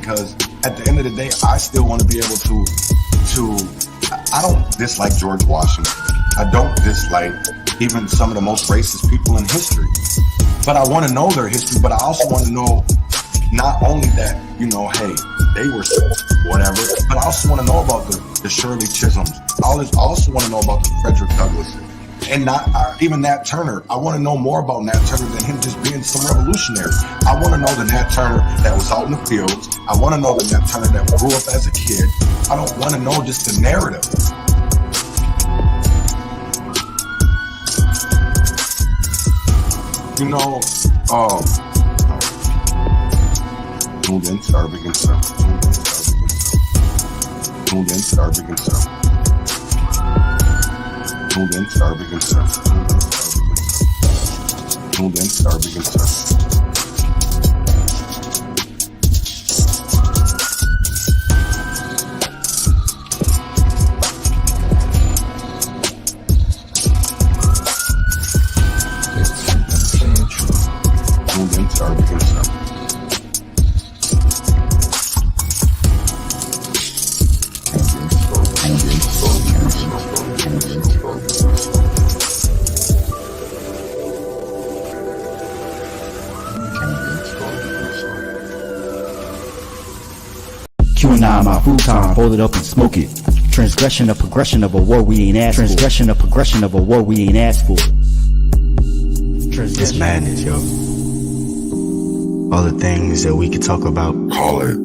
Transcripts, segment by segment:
because at the end of the day, I still want to be able I don't dislike George Washington. I don't dislike even some of the most racist people in history. But I want to know their history, but I also want to know not only that, you know, hey, they were whatever, but I also want to know about the Shirley Chisholms. I also want to know about the Frederick Douglass. And not even Nat Turner. I want to know more about Nat Turner than him just being some revolutionary. I want to know the Nat Turner that was out in the fields. I want to know the Nat Turner that grew up as a kid. I don't want to know just the narrative. You know, tuned in to Urban Conservative. Tuned in to Urban Conservative. Tuned in to Urban Conservative. Tuned in to Urban Conservative. Tuned in to Urban Conservative. Q9, my food time, hold it up and smoke it. Transgression of progression of a war we ain't asked for. Transgression of progression of a war we ain't asked for. It's madness, yo. All the things that we could talk about. Call it.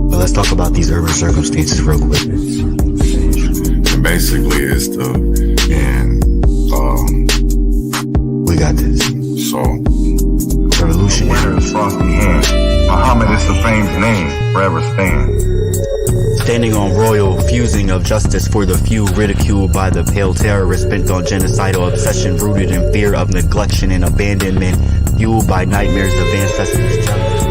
But let's talk about these urban circumstances real quick. And basically it's we got this. So Revolutionary. frosty hand. Muhammad is the famed name, forever stand. Standing on royal fusing of justice for the few, ridiculed by the pale terrorists bent on genocidal obsession, rooted in fear of neglection and abandonment, fueled by nightmares of ancestors' jealousy.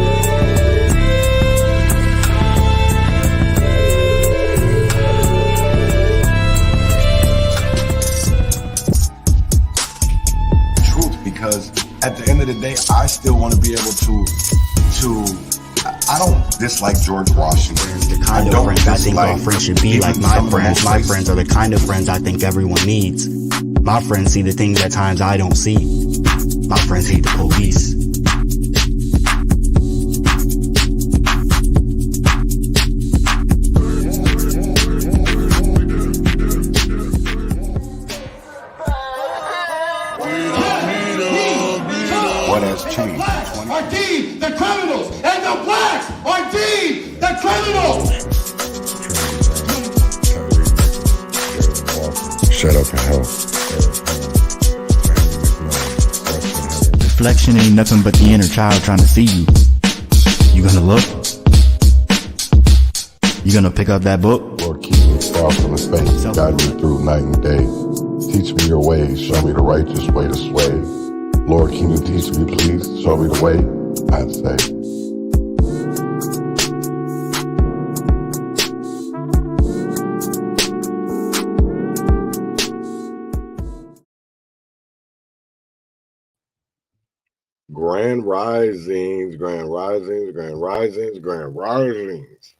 Truth, because at the end of the day, I still want to be able I don't dislike George Washington. The kind of friends I think all friends should be like my friends. My friends are the kind of friends I think everyone needs. My friends see the things at times I don't see. My friends hate the police. What has changed? Are deemed the criminals, and the blacks are deemed the criminals. Shut up and help. Reflection ain't nothing but the inner child trying to see you. You gonna look? You gonna pick up that book? Lord, keep me far from the faith, guide me through night and day. Teach me your ways, show me the righteous way to sway. Lord, can you teach me, please? Show me the way, I'd say. Grand risings, grand risings, grand risings, grand risings.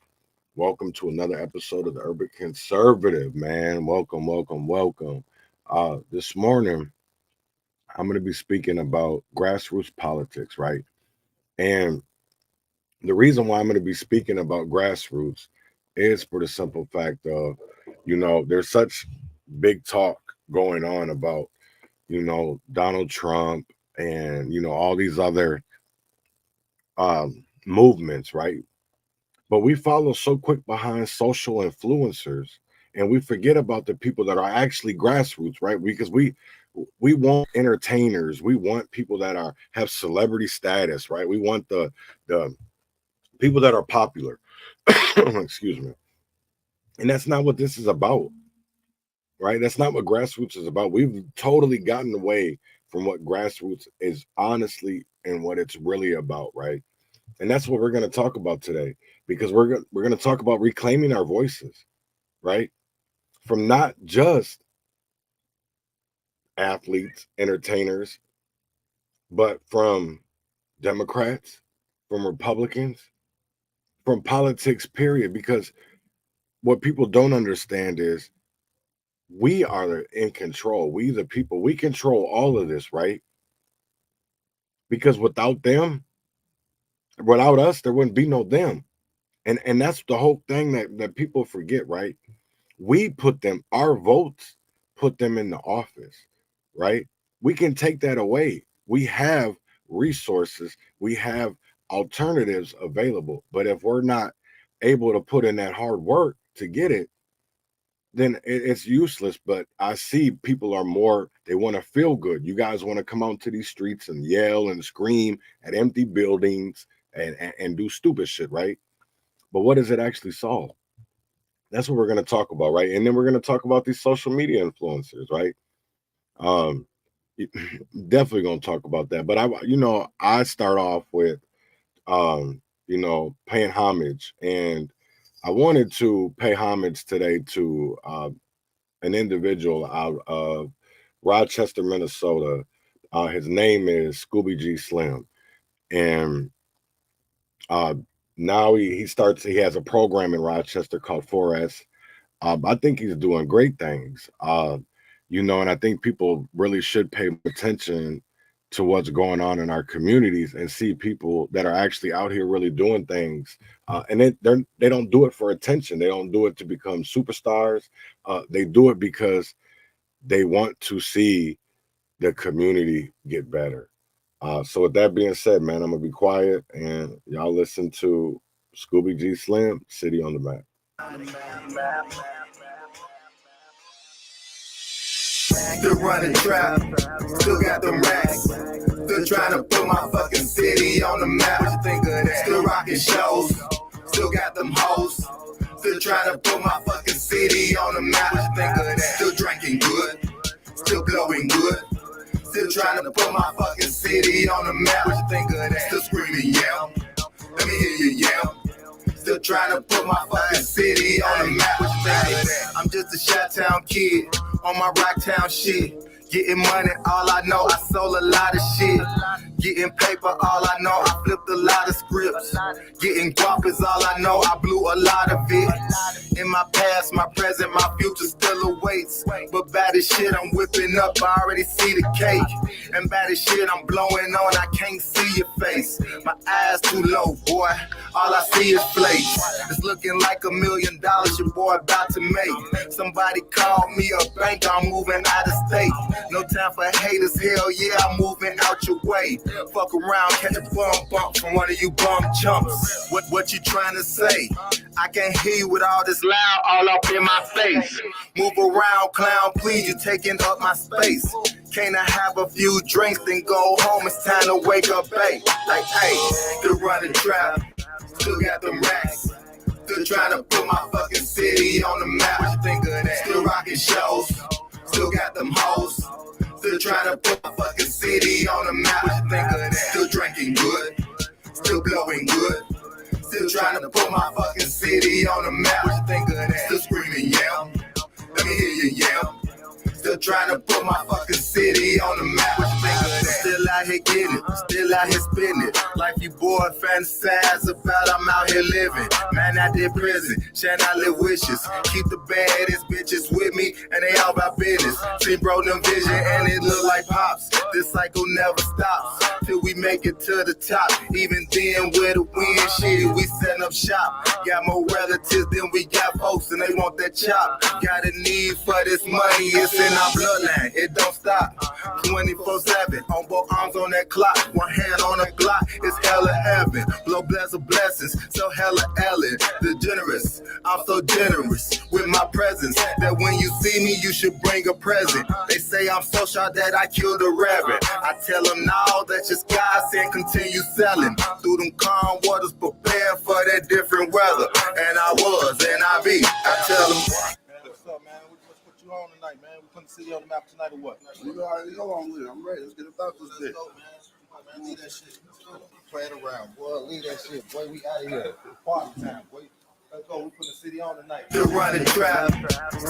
Welcome to another episode of the Urban Conservative, man. Welcome, welcome, welcome. This morning, I'm going to be speaking about grassroots politics, right? And the reason why I'm going to be speaking about grassroots is for the simple fact of, there's such big talk going on about, Donald Trump and, all these other movements, right? But we follow so quick behind social influencers and we forget about the people that are actually grassroots, right? Because we want entertainers. We want people that have celebrity status, right? We want the people that are popular. Excuse me. And that's not what this is about, right? That's not what grassroots is about. We've totally gotten away from what grassroots is honestly and what it's really about, right? And that's what we're going to talk about today, because we're going to talk about reclaiming our voices, right? From not just athletes, entertainers, but from Democrats, from Republicans, from politics, period. Because what people don't understand is we are in control. We, the people, we control all of this, right? Because without them, without us, there wouldn't be no them. And that's the whole thing that people forget, right? We put them, our votes put them in the office, right? We can take that away. We have resources, we have alternatives available. But if we're not able to put in that hard work to get it, then it's useless. But I see people are more, they want to feel good. You guys want to come out to these streets and yell and scream at empty buildings and do stupid shit, right? But what does it actually solve? That's what we're going to talk about, right? And then we're going to talk about these social media influencers, right? Definitely going to talk about that. But I start off with, paying homage. And I wanted to pay homage today to an individual out of Rochester, Minnesota. His name is Scooby G Slim. And now he has a program in Rochester called 4S. I think he's doing great things, and I think people really should pay attention to what's going on in our communities and see people that are actually out here really doing things. And they don't do it for attention. They don't do it to become superstars. They do it because they want to see the community get better. So with that being said, man, I'm gonna be quiet and y'all listen to Scooby G Slim, City on the Map. Still running trap, still got them racks. Still trying to put my fucking city on the map. What you think of that? Still rocking shows, still got them hoes. Still trying to put my fucking city on the map. What you think of that? Still drinking good, still blowing good. Still trying to put my fucking city on the map. What you think of that? Still screaming, yell. Let me hear you yell. Still trying to put my fucking city on the map. What you think of that? I'm just a Chi-Town kid on my Rocktown shit. Getting money, all I know, I sold a lot of shit. Getting paper, all I know, I flipped a lot of scripts. Getting guap is all I know, I blew a lot of it. In my past, my present, my future still awaits. But bad as shit, I'm whipping up, I already see the cake. And bad as shit, I'm blowing on, I can't see your face. My eyes too low, boy, all I see is flakes. It's looking like $1 million your boy about to make. Somebody call me a bank, I'm moving out of state. No time for haters, hell yeah, I'm moving out your way. Fuck around, catch a bump from one of you bum chumps. What you trying to say? I can't hear you with all this loud all up in my face. Move around, clown, please, you're taking up my space. Can't I have a few drinks, then go home, it's time to wake up, babe. Like, hey, still running trap, still got them racks. Still trying to put my fucking city on the map. What you think of that? Still rocking shows, still got them hoes. Still trying to put my fucking city on the map. What you think of that? Still drinking good, still blowing good. Still trying to put my fucking city on the map. What you think of that? Still screaming, yell. Let me hear you yell. Still trying to put my fucking city on the map. What you think of that? Still out here getting it, still out here spinning. Like you boy fantasize about I'm out here living. Man, I did prison, sharing out live wishes. Keep the baddest bitches with me, and they all about business. See bro, them vision, and it look like pops. This cycle never stops till we make it to the top. Even then, with the wind shit, we setting up shop. Got more relatives than we got folks, and they want that chop. Got a need for this money, it's in our bloodline, it don't stop. 24/7, on both arms on that clock, one hand on the Glock, it's hella heaven. Blow blessings, so hella Ellen, the generous. I'm so generous with my presence that when you see me, you should bring a present. They say I'm so sharp that I killed a rabbit. I tell them now that just God and continue selling. Through them calm waters, prepare for that different weather. And I was, and I be. I tell them. What's up, man? Let's put you on tonight, man. We putting the city on the map tonight or what? You already go on with it. I'm ready. Let's get about this bitch. Leave that shit. Playing around, boy. Leave that shit, boy. We out of here. Party time, boy. Let's go. We putting the city on tonight. Still running trap,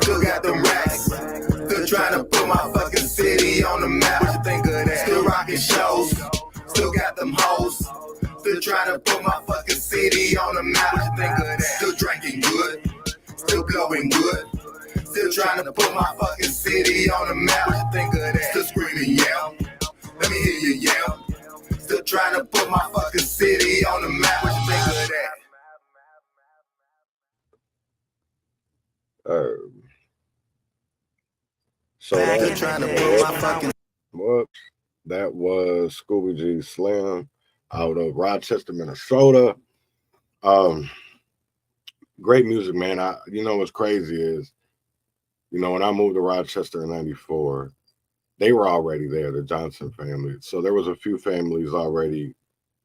still got them racks. Still trying to put my fucking city on the map. What you think of that? Still rocking shows, still got them hoes. Still trying to put my fucking city on the map. What you think of that? Still drinking good, still blowing good. Still trying to put my fucking city on the map. What you think of that? Still screaming, yeah. Let me hear you, yeah. Still trying to put my fucking city on the map. What you think of that? So that, Trying to put my fucking whoops, that was Scooby G Slim out of Rochester, Minnesota. Great music, man. You know what's crazy is, you know, when I moved to Rochester in '94, they were already there, the Johnson family. So there was a few families already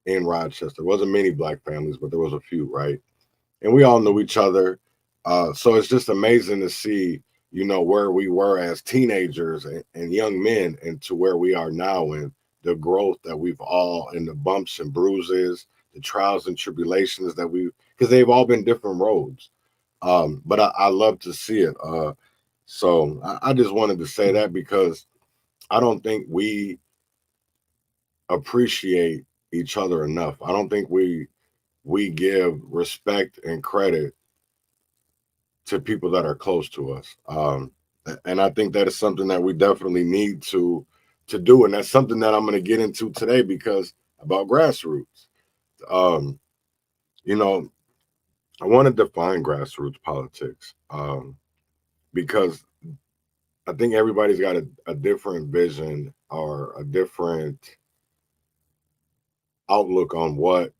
in Rochester. There wasn't many black families, but there was a few, right? And we all knew each other. So it's just amazing to see, you know, where we were as teenagers and young men and to where we are now, and the growth that we've all, and the bumps and bruises, the trials and tribulations that because they've all been different roads. But I love to see it. So I just wanted to say that because I don't think we appreciate each other enough. I don't think we give respect and credit to people that are close to us. And I think that is something that we definitely need to do. And that's something that I'm going to get into today because about grassroots. You know, I want to define grassroots politics because I think everybody's got a different vision or a different outlook on what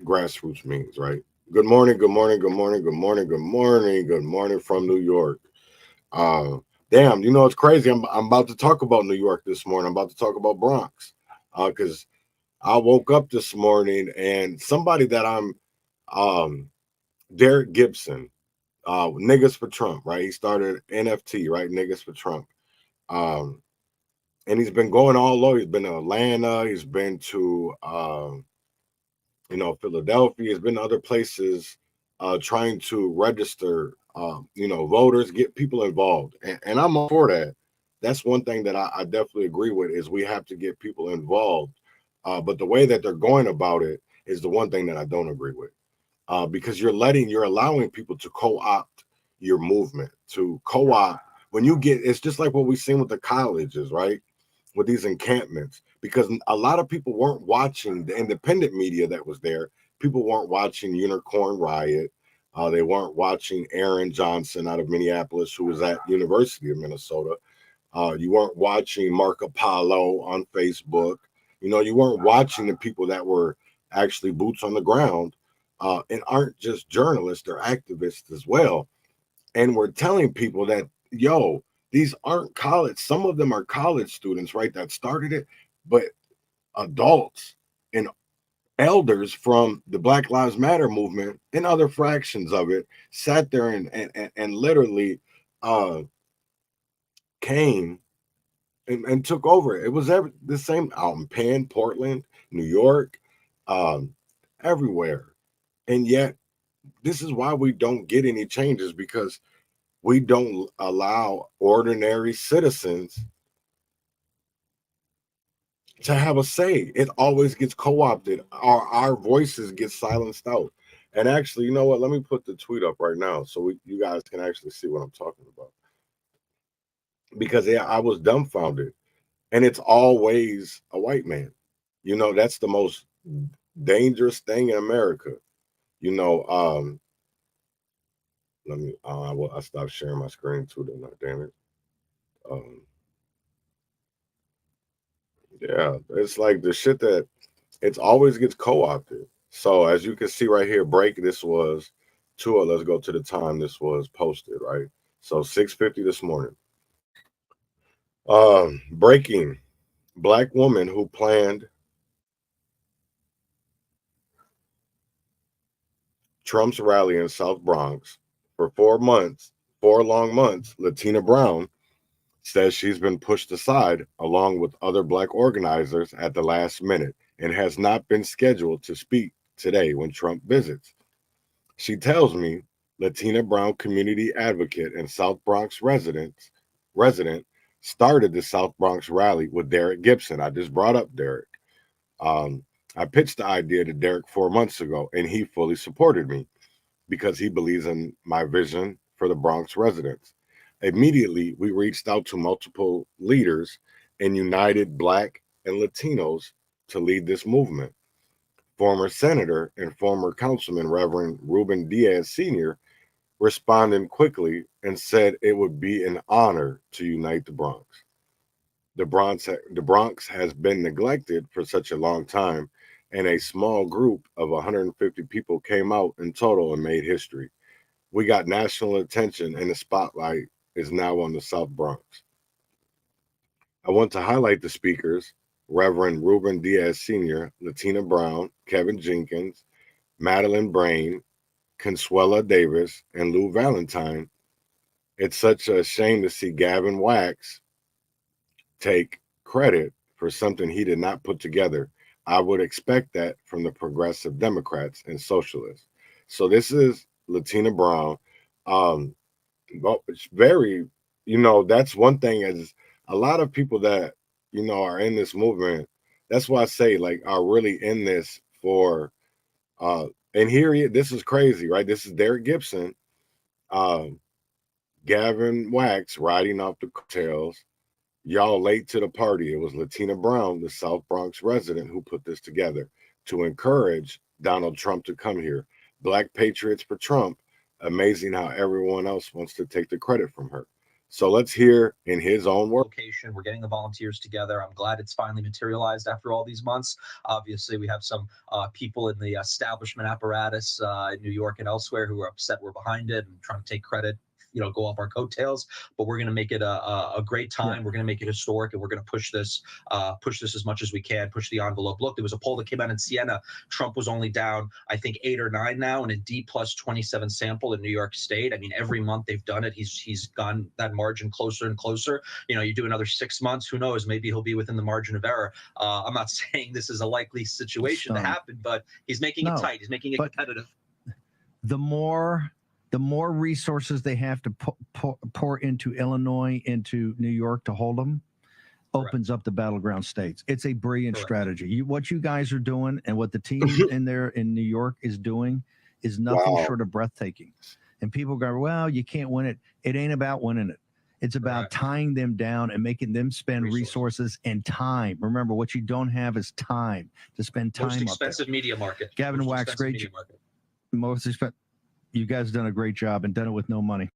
grassroots means, right? Good morning, good morning, good morning, good morning, good morning, good morning from New York. Damn, you know it's crazy. I'm about to talk about New York this morning. I'm about to talk about Bronx because I woke up this morning and somebody that I'm Derek Gibson, Niggas for Trump, right? He started NFT, right? Niggas for Trump. And he's been going all over. He's been to Atlanta. He's been to you know, Philadelphia. He's been to other places trying to register you know, voters, get people involved. And I'm all for that. That's one thing that I definitely agree with is we have to get people involved. But the way that they're going about it is the one thing that I don't agree with. Because you're allowing people to co-opt your movement, to co-opt when you get, it's just like what we've seen with the colleges, right? With these encampments, because a lot of people weren't watching the independent media that was there. People weren't watching Unicorn Riot. They weren't watching Aaron Johnson out of Minneapolis, who was at University of Minnesota. You weren't watching Mark Apollo on Facebook. You know, you weren't watching the people that were actually boots on the ground and aren't just journalists, they're activists as well. And we're telling people that, yo, these aren't college. Some of them are college students, right, that started it, but adults and elders from the Black Lives Matter movement and other fractions of it sat there and literally came and took over. It was the same out in Penn, Portland, New York, everywhere. And yet, this is why we don't get any changes, because we don't allow ordinary citizens to have a say. It always gets co-opted. Our voices get silenced out. And actually, you know what? Let me put the tweet up right now so you guys can actually see what I'm talking about. Because yeah, I was dumbfounded. And it's always a white man. You know, that's the most dangerous thing in America. You know, let me I stopped sharing my screen too, then, damn it. Yeah, it's like the shit that it's always gets co-opted. So as you can see right here, break, this was let's go to the time this was posted, right? So 6:50 this morning. Breaking, Black woman who planned Trump's rally in South Bronx for 4 long months, Latina Brown, says she's been pushed aside along with other Black organizers at the last minute and has not been scheduled to speak today when Trump visits. She tells me, Latina Brown community advocate and South Bronx resident started the South Bronx rally with Derek Gibson. I just brought up Derek. I pitched the idea to Derek 4 months ago, and he fully supported me because he believes in my vision for the Bronx residents. Immediately, we reached out to multiple leaders and united Black and Latinos to lead this movement. Former Senator and former Councilman Reverend Ruben Diaz Sr. responded quickly and said it would be an honor to unite the Bronx. The Bronx has been neglected for such a long time, and a small group of 150 people came out in total and made history. We got national attention, and the spotlight is now on the South Bronx. I want to highlight the speakers: Reverend Ruben Diaz Sr., Latina Brown, Kevin Jenkins, Madeline Brain, Consuela Davis, and Lou Valentine. It's such a shame to see Gavin Wax take credit for something he did not put together. I would expect that from the progressive Democrats and socialists. So this is Latina Brown. But it's very, that's one thing, is a lot of people that, are in this movement. That's why I say, like, are really in this for, and this is crazy, right? This is Derek Gibson, Gavin Wax riding off the coattails. Y'all late to the party. It was Latina Brown, the South Bronx resident, who put this together to encourage Donald Trump to come here. Black patriots for Trump. Amazing how everyone else wants to take the credit from her. So let's hear in his own words. We're getting the volunteers together. I'm glad it's finally materialized after all these months. Obviously, we have some people in the establishment apparatus in New York and elsewhere who are upset we're behind it and trying to take credit, go off our coattails, but we're going to make it a great time. Yeah. We're going to make it historic, and we're going to push this as much as we can, push the envelope. Look, there was a poll that came out in Siena. Trump was only down, I think, 8 or 9 now in a D plus 27 sample in New York State. I mean, every month they've done it. He's gone that margin closer and closer. You do another 6 months, who knows? Maybe he'll be within the margin of error. I'm not saying this is a likely situation to happen, but he's making it tight. He's making it competitive. The more resources they have to pour into Illinois, into New York to hold them, opens up the battleground states. It's a brilliant strategy. What you guys are doing and what the team in there in New York is doing is nothing short of breathtaking. And people go, well, you can't win it. It ain't about winning it. It's about tying them down and making them spend resources and time. Remember, what you don't have is time to spend time. Most expensive media market. Gavin Wax, great. Most expensive. You guys have done a great job and done it with no money.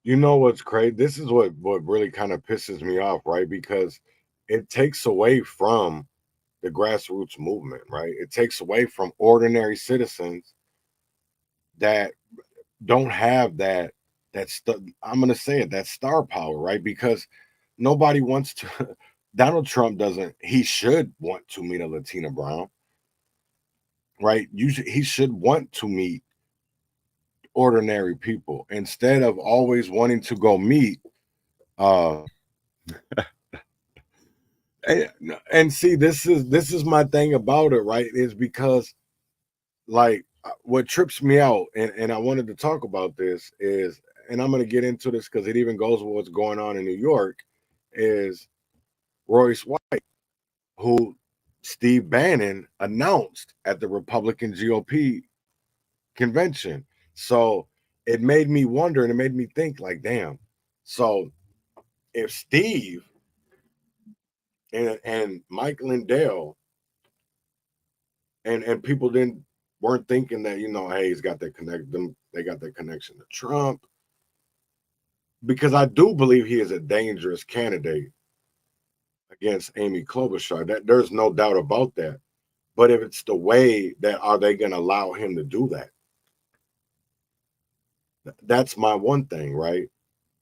You know what's crazy? This is what really kind of pisses me off, right? Because it takes away from the grassroots movement, right? It takes away from ordinary citizens that don't have that I'm going to say it, that star power, right? Because nobody wants to, Donald Trump doesn't, he should want to meet a Latina Brown, right? He should want to meet ordinary people instead of always wanting to go meet and see, this is my thing about it, right? Is because, like, what trips me out, and I wanted to talk about this is, and I'm going to get into this because it even goes with what's going on in New York, is Royce White, who Steve Bannon announced at the Republican GOP convention. So it made me wonder, and it made me think, like, damn. So if Steve and Mike Lindell and people weren't thinking that, hey, he's got that they got that connection to Trump, because I do believe he is a dangerous candidate against Amy Klobuchar. That there's no doubt about that. But if it's the way that, are they going to allow him to do that? That's my one thing, right?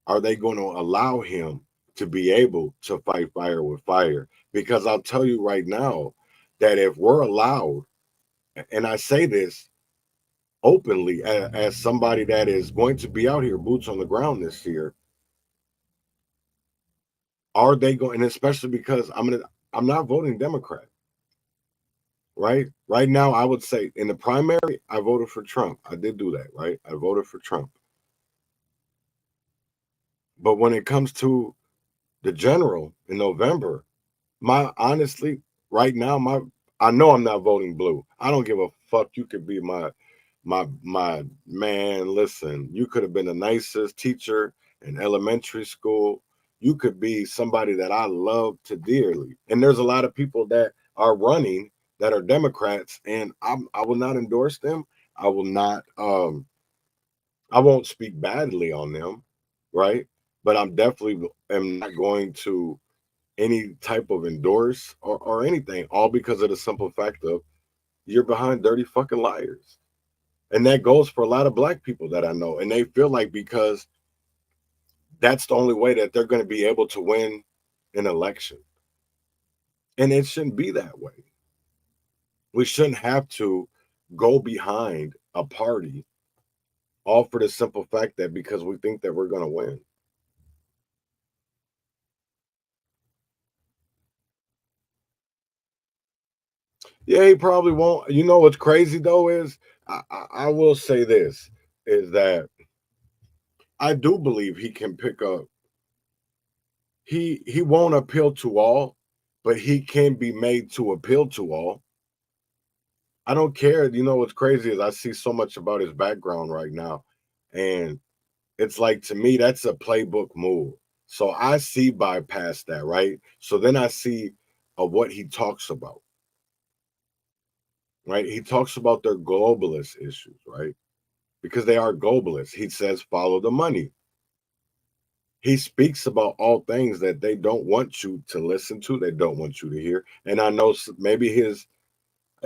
Are they going to allow him to be able to fight fire with fire? Because I'll tell you right now that if we're allowed, and I say this openly as somebody that is going to be out here, boots on the ground this year, are they going, and especially because I'm not voting Democrat, right? Right now, I would say in the primary, I voted for Trump. I did do that, right? I voted for Trump. But when it comes to the general in November, honestly, right now, I know I'm not voting blue. I don't give a fuck. You could be my man. Listen, you could have been the nicest teacher in elementary school. You could be somebody that I love to dearly. And there's a lot of people that are running that are Democrats, and I will not endorse them. I will not I won't speak badly on them, right? But I'm definitely am not going to any type of endorse or anything, all because of the simple fact of you're behind dirty fucking liars. And that goes for a lot of black people that I know. And they feel like because that's the only way that they're going to be able to win an election. And it shouldn't be that way. We shouldn't have to go behind a party all for the simple fact that because we think that we're going to win. Yeah, he probably won't. You know what's crazy though is I will say this is that I do believe he can pick up. He won't appeal to all, but he can be made to appeal to all. I don't care. You know what's crazy is I see so much about his background right now, and it's like to me that's a playbook move. So I see bypass that, right? So then I see what he talks about. Right? He talks about their globalist issues, right? Because they are globalists. He says, follow the money. He speaks about all things that they don't want you to listen to, they don't want you to hear. And I know maybe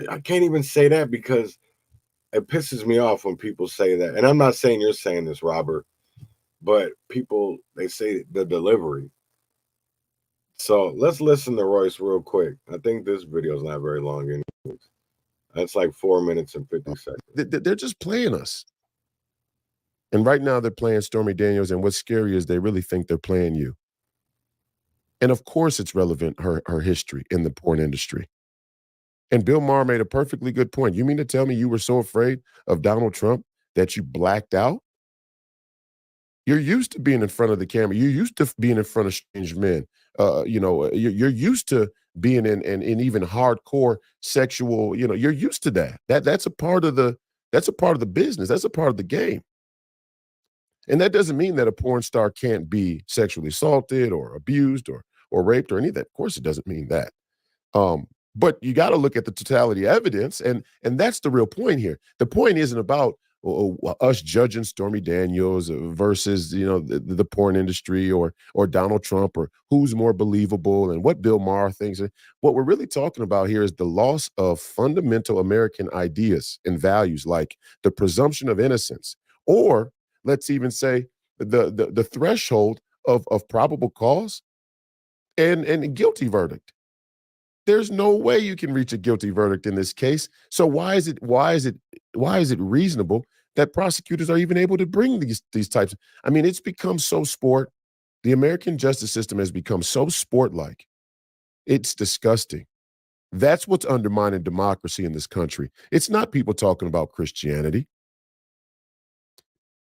I can't even say that because it pisses me off when people say that. And I'm not saying you're saying this, Robert, but people, they say the delivery. So let's listen to Royce real quick. I think this video is not very long anyways. That's like 4 minutes and 50 seconds. They're just playing us. And right now they're playing Stormy Daniels, and what's scary is they really think they're playing you. And of course it's relevant, her history in the porn industry. And Bill Maher made a perfectly good point. You mean to tell me you were so afraid of Donald Trump that you blacked out? You're used to being in front of the camera. You're used to being in front of strange men. You're used to being in even hardcore sexual, you're used to that. That's a part of the business. That's a part of the game. And that doesn't mean that a porn star can't be sexually assaulted or abused or raped or any of that. Of course, it doesn't mean that. But you got to look at the totality of evidence, and that's the real point here. The point isn't about us judging Stormy Daniels versus the porn industry or Donald Trump or who's more believable and what Bill Maher thinks. What we're really talking about here is the loss of fundamental American ideas and values like the presumption of innocence, or let's even say the threshold of probable cause and guilty verdict. There's no way you can reach a guilty verdict in this case. So why is it reasonable that prosecutors are even able to bring these types? I mean, it's become so sport. The American justice system has become so sport-like. It's disgusting. That's what's undermining democracy in this country. It's not people talking about Christianity.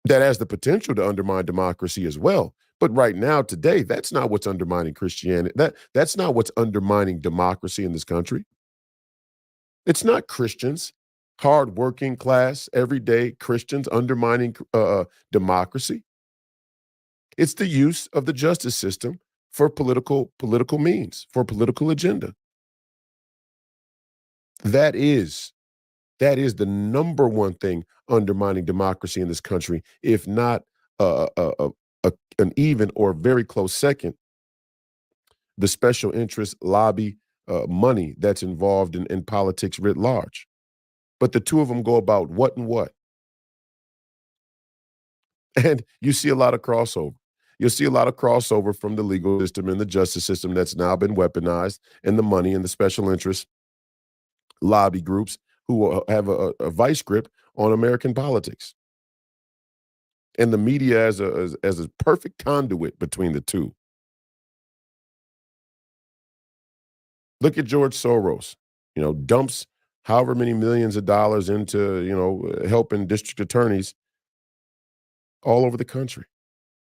That has the potential to undermine democracy as well. But right now, today, that's not what's undermining Christianity. That's not what's undermining democracy in this country. It's not Christians, hard-working class, everyday Christians undermining democracy. It's the use of the justice system for political means, for political agenda. That is the number one thing undermining democracy in this country, if not an even or very close second. The special interest lobby money that's involved in politics writ large. But the two of them go about what and what. And you see a lot of crossover. You'll see a lot of crossover from the legal system and the justice system that's now been weaponized, and the money and the special interest lobby groups who have a vice grip on American politics. And the media as a perfect conduit between the two. Look at George Soros, dumps however many millions of dollars into, helping district attorneys all over the country.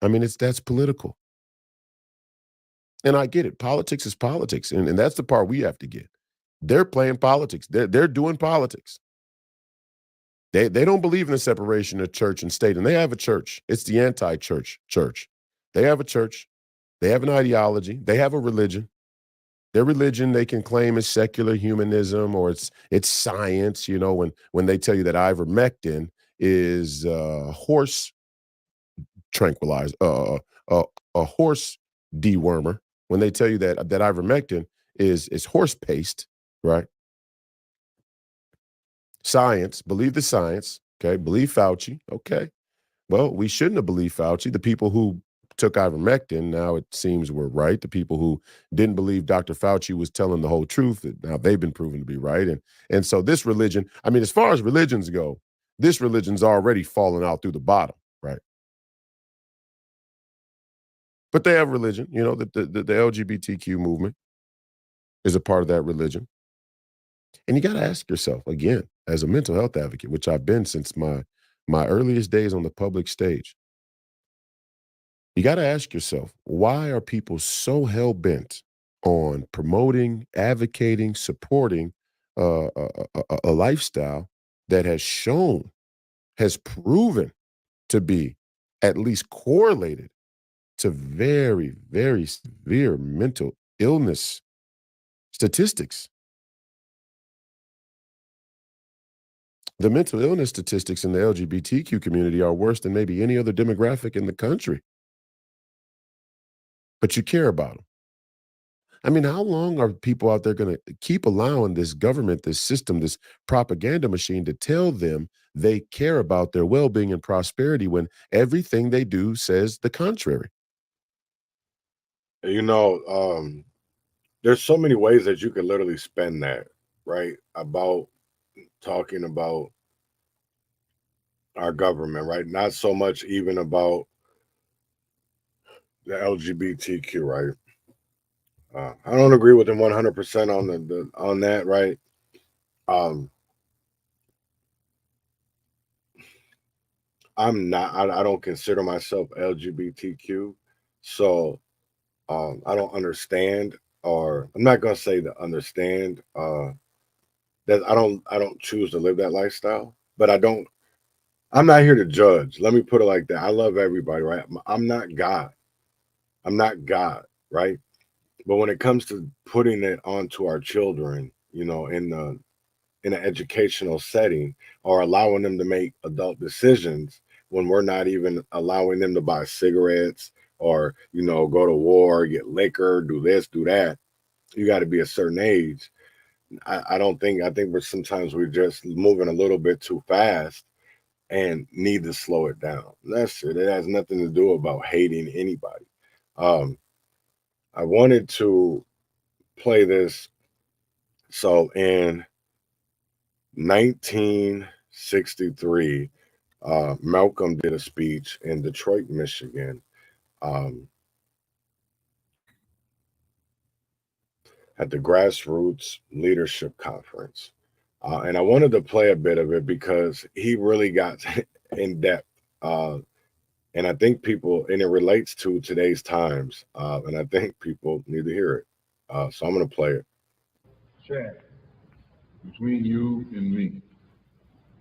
I mean, that's political. And I get it. Politics is politics. And that's the part we have to get. They're playing politics. They're doing politics. They don't believe in the separation of church and state. And they have a church. It's the anti-church church. They have a church. They have an ideology. They have a religion. Their religion they can claim is secular humanism or it's science, you know, when they tell you that ivermectin is horse tranquilizer, a horse dewormer, when they tell you that ivermectin is horse paste, right? Science, believe the science, okay? Believe Fauci, okay. Well, we shouldn't have believed Fauci. The people who took ivermectin, now it seems were right. The people who didn't believe Dr. Fauci was telling the whole truth, now they've been proven to be right. And so this religion, I mean, as far as religions go, this religion's already fallen out through the bottom, right? But they have religion, you know, the LGBTQ movement is a part of that religion. And you got to ask yourself, again, as a mental health advocate, which I've been since my earliest days on the public stage, you got to ask yourself, why are people so hell-bent on promoting, advocating, supporting a lifestyle that has proven to be at least correlated to very, very severe mental illness statistics? The mental illness statistics in the LGBTQ community are worse than maybe any other demographic in the country. But you care about them. I mean, how long are people out there going to keep allowing this government, this system, this propaganda machine to tell them they care about their well-being and prosperity when everything they do says the contrary? You know, there's so many ways that you could literally spend that, right? About talking about our government, right? Not so much even about the LGBTQ, right? I don't agree with him 100% on that, right? I'm not. I don't consider myself LGBTQ, so I don't understand, or I'm not gonna say to understand. That I don't choose to live that lifestyle, but I'm not here to judge. Let me put it like that. I love everybody, right? I'm not God. I'm not God, right? But when it comes to putting it onto our children, you know, in an educational setting, or allowing them to make adult decisions when we're not even allowing them to buy cigarettes or, you know, go to war, get liquor, do this, do that, you got to be a certain age. I think sometimes we're just moving a little bit too fast and need to slow it down. That's it. It has nothing to do about hating anybody. I wanted to play this. So in 1963, Malcolm did a speech in Detroit, Michigan. At the Grassroots Leadership Conference. And I wanted to play a bit of it because he really got in depth. And I think and it relates to today's times. And I think people need to hear it. So I'm going to play it. Chat between you and me,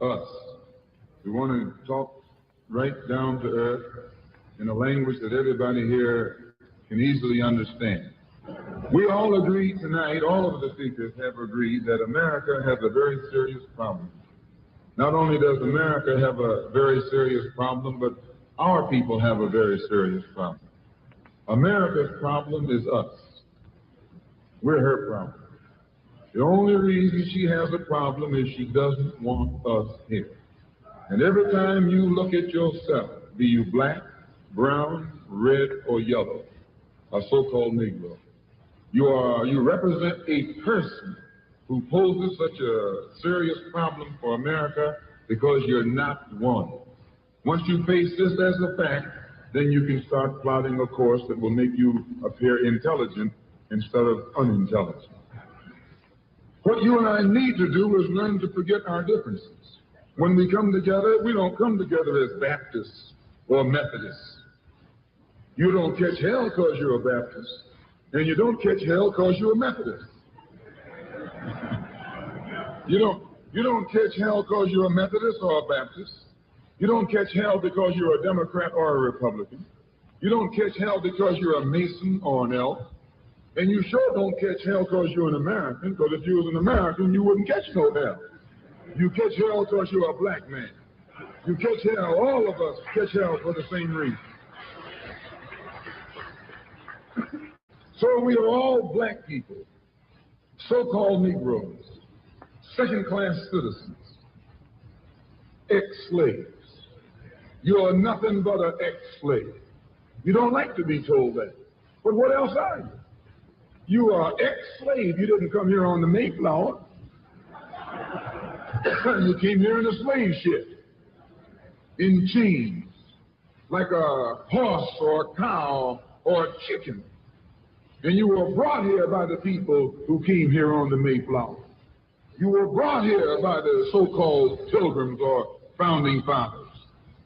us. We want to talk right down to earth in a language that everybody here can easily understand. We all agree tonight, all of the speakers have agreed that America has a very serious problem. Not only does America have a very serious problem, but our people have a very serious problem. America's problem is us. We're her problem. The only reason she has a problem is she doesn't want us here. And every time you look at yourself, be you black, brown, red, or yellow, a so-called Negro, you represent a person who poses such a serious problem for America because you're not one. Once you face this as a fact, then you can start plotting a course that will make you appear intelligent instead of unintelligent. What you and I need to do is learn to forget our differences. When we come together, we don't come together as Baptists or Methodists. You don't catch hell because you're a Baptist. And you don't catch hell because you're a Methodist. You don't catch hell because you're a Methodist or a Baptist. You don't catch hell because you're a Democrat or a Republican. You don't catch hell because you're a Mason or an elf. And you sure don't catch hell because you're an American, because if you was an American, you wouldn't catch no hell. You catch hell because you're a black man. You catch hell, all of us catch hell for the same reason. So we are all black people, so-called Negroes, second-class citizens, ex-slaves. You are nothing but an ex-slave. You don't like to be told that. But what else are you? You are ex-slave. You didn't come here on the Mayflower. You came here in a slave ship, in chains, like a horse or a cow or a chicken. And you were brought here by the people who came here on the Mayflower. You were brought here by the so-called pilgrims or founding fathers.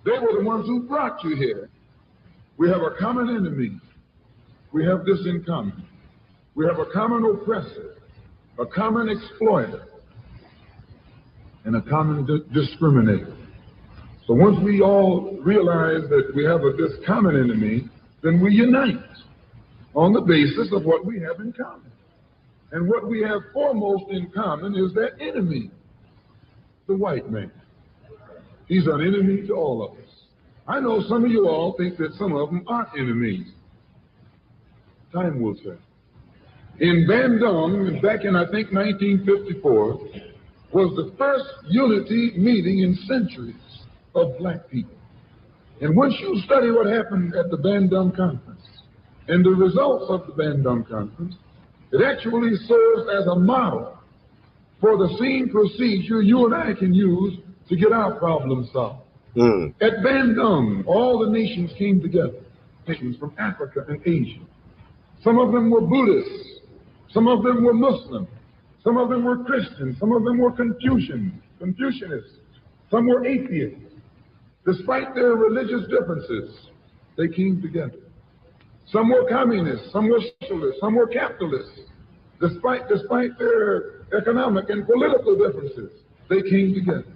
They were the ones who brought you here. We have a common enemy. We have this in common. We have a common oppressor, a common exploiter, and a common discriminator. So once we all realize that we have this common enemy, then we unite on the basis of what we have in common. And what we have foremost in common is that enemy, the white man. He's an enemy to all of us. I know some of you all think that some of them aren't enemies. Time will tell. In Bandung, back in, I think, 1954, was the first unity meeting in centuries of black people. And once you study what happened at the Bandung Conference and the results of the Bandung Conference, it actually serves as a model for the same procedure you and I can use to get our problem solved. At Bandung, all the nations came together, nations from Africa and Asia. Some of them were Buddhists, some of them were Muslim, some of them were Christian, some of them were Confucianists, some were atheists. Despite their religious differences, they came together. Some were communists, some were socialists, some were capitalists. Despite their economic and political differences, they came together.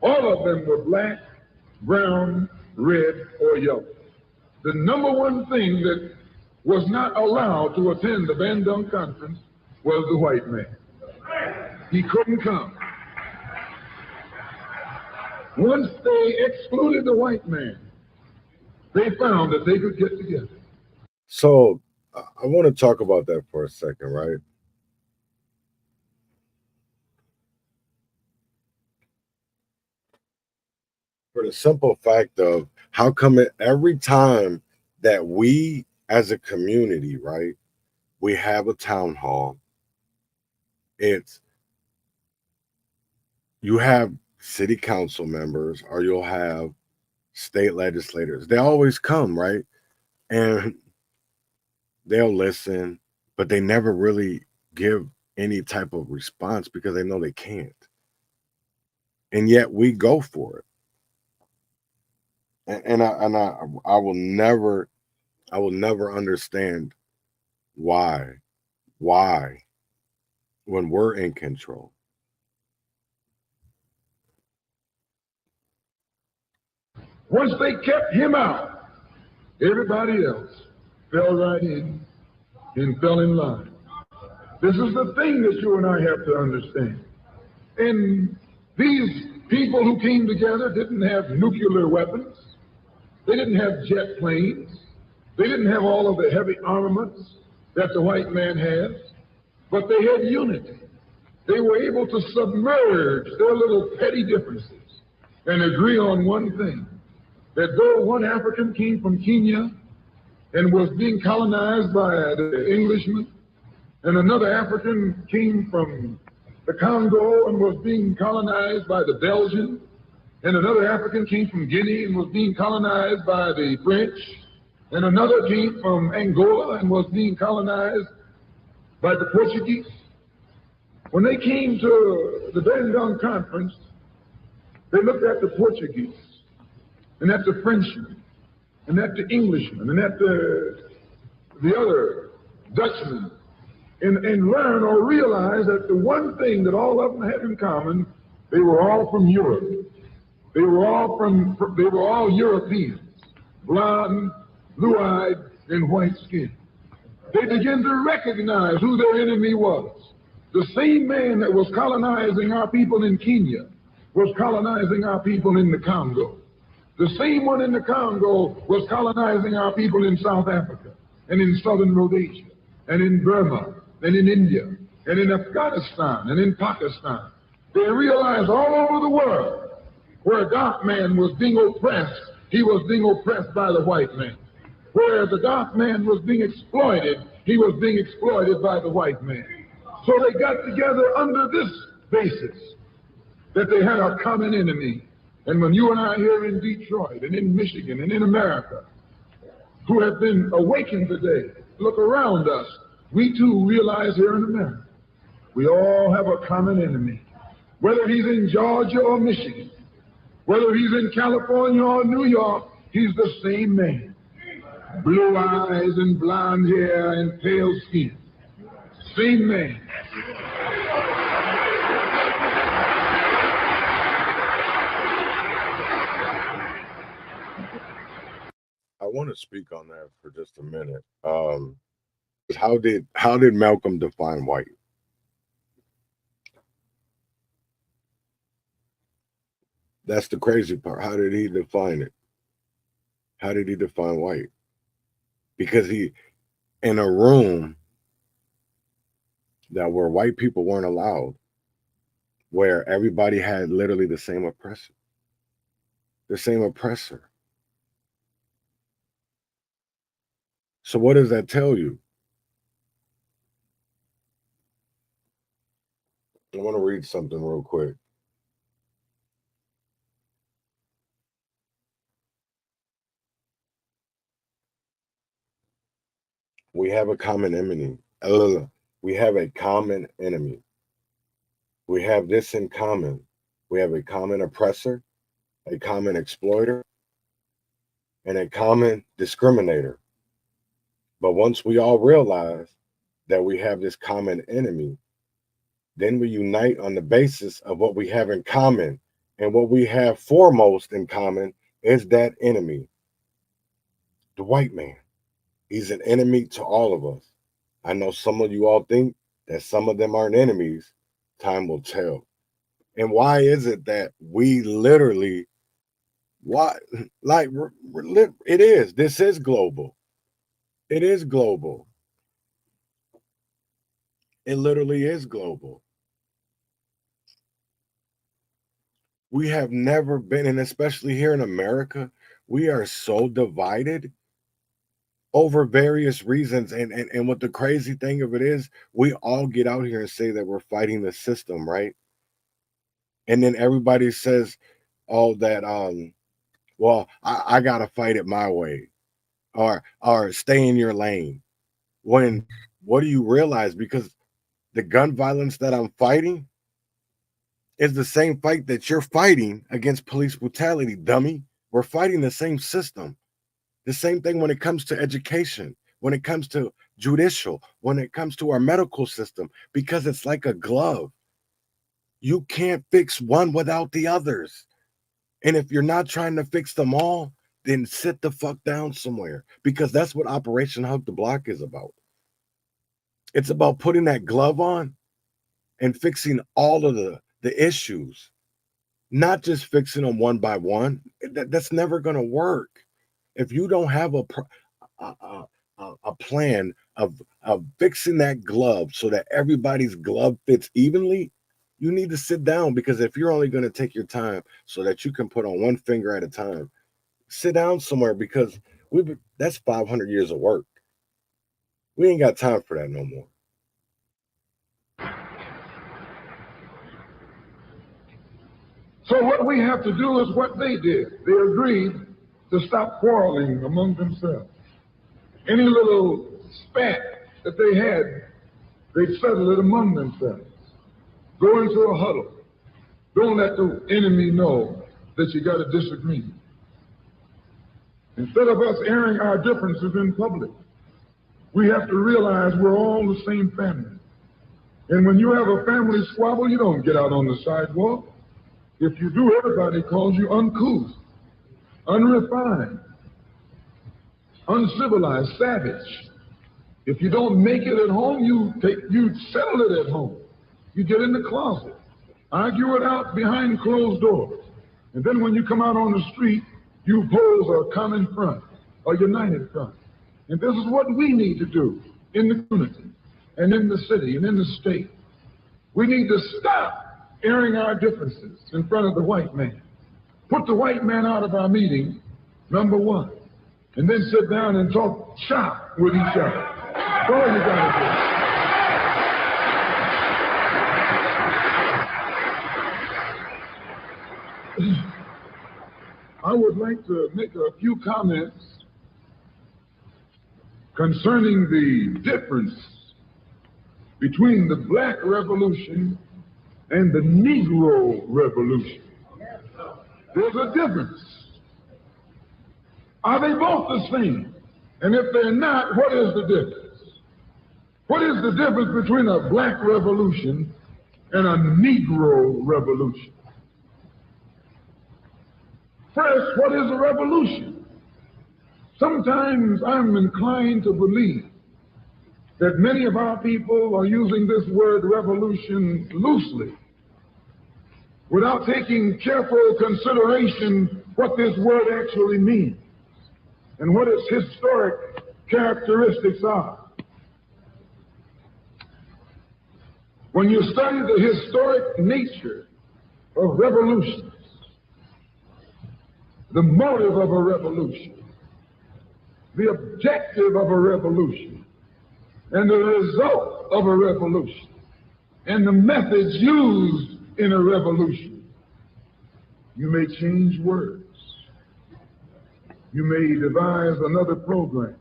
All of them were black, brown, red, or yellow. The number one thing that was not allowed to attend the Bandung Conference was the white man. He couldn't come. Once they excluded the white man, they found that they could get together. So I want to talk about that for a second, right? For the simple fact of how come every time that we as a community, right, we have a town hall, you have city council members or you'll have state legislators. They always come, right? And they'll listen, but they never really give any type of response because they know they can't. And yet we go for it. And I will never understand why when we're in control. Once they kept him out, everybody else fell right in and fell in line. This is the thing that you and I have to understand. And these people who came together didn't have nuclear weapons. They didn't have jet planes. They didn't have all of the heavy armaments that the white man has, but they had unity. They were able to submerge their little petty differences and agree on one thing, that though one African came from Kenya and was being colonized by the Englishmen, and another African came from the Congo and was being colonized by the Belgians, and another African came from Guinea and was being colonized by the French, and another came from Angola and was being colonized by the Portuguese. When they came to the Bandung Conference, they looked at the Portuguese and at the Frenchmen and at the Englishmen and at the other Dutchmen, and learn or realize that the one thing that all of them had in common, they were all from Europe. They were all Europeans, blonde, blue-eyed, and white-skinned. They began to recognize who their enemy was. The same man that was colonizing our people in Kenya was colonizing our people in the Congo. The same one in the Congo was colonizing our people in South Africa and in southern Rhodesia and in Burma and in India and in Afghanistan and in Pakistan. They realized all over the world where a dark man was being oppressed, he was being oppressed by the white man. Where the dark man was being exploited, he was being exploited by the white man. So they got together under this basis, that they had a common enemy. And when you and I here in Detroit and in Michigan and in America, who have been awakened today, look around us, we too realize here in America, we all have a common enemy. Whether he's in Georgia or Michigan, whether he's in California or New York, he's the same man. Blue eyes and blonde hair and pale skin. Same man. I want to speak on that for just a minute. How did Malcolm define white? That's the crazy part. How did he define it? How did he define white? Because he, in a room that where white people weren't allowed, where everybody had literally the same oppressor. The same oppressor. So what does that tell you? I want to read something real quick. We have a common enemy. We have a common enemy. We have this in common. We have a common oppressor, a common exploiter, and a common discriminator. But once we all realize that we have this common enemy, then we unite on the basis of what we have in common. And what we have foremost in common is that enemy, the white man. He's an enemy to all of us. I know some of you all think that some of them aren't enemies. Time will tell. And why is it that we literally, it is, this is global. It is global. It literally is global. We have never been, and especially here in America, we are so divided over various reasons. And what the crazy thing of it is, we all get out here and say that we're fighting the system, right? And then everybody says, oh, that, well, I got to fight it my way, or stay in your lane. When, what do you realize? Because the gun violence that I'm fighting is the same fight that you're fighting against police brutality, dummy. We're fighting the same system. The same thing when it comes to education, when it comes to judicial, when it comes to our medical system, because it's like a glove. You can't fix one without the others. And if you're not trying to fix them all, then sit the fuck down somewhere, because that's what Operation Hug the Block is about. It's about putting that glove on and fixing all of the issues, not just fixing them one by one. That's never going to work. If you don't have a plan of fixing that glove so that everybody's glove fits evenly, you need to sit down, because if you're only going to take your time so that you can put on one finger at a time, sit down somewhere, because that's 500 years of work. We ain't got time for that no more. So what we have to do is what they did. They agreed to stop quarreling among themselves. Any little spat that they had, they'd settle it among themselves. Go into a huddle. Don't let the enemy know that you got a disagreement. Instead of us airing our differences in public, We have to realize we're all the same family. And when you have a family squabble, you don't get out on the sidewalk. If you do, everybody calls you uncouth, unrefined, uncivilized, savage. If you don't make it at home, you settle it at home. You get in the closet, argue it out behind closed doors. And then when you come out on the street, you pose a common front, a united front. And this is what we need to do in the community and in the city and in the state. We need to stop airing our differences in front of the white man. Put the white man out of our meeting, number one, and then sit down and talk shop with each other. That's all you gotta do. I would like to make a few comments concerning the difference between the Black Revolution and the Negro Revolution. There's a difference. Are they both the same? And if they're not, what is the difference? What is the difference between a Black Revolution and a Negro Revolution? First, what is a revolution? Sometimes I'm inclined to believe that many of our people are using this word revolution loosely, without taking careful consideration what this word actually means and what its historic characteristics are. When you study the historic nature of revolutions, the motive of a revolution, the objective of a revolution, and the result of a revolution, and the methods used in a revolution, you may change words. You may devise another program.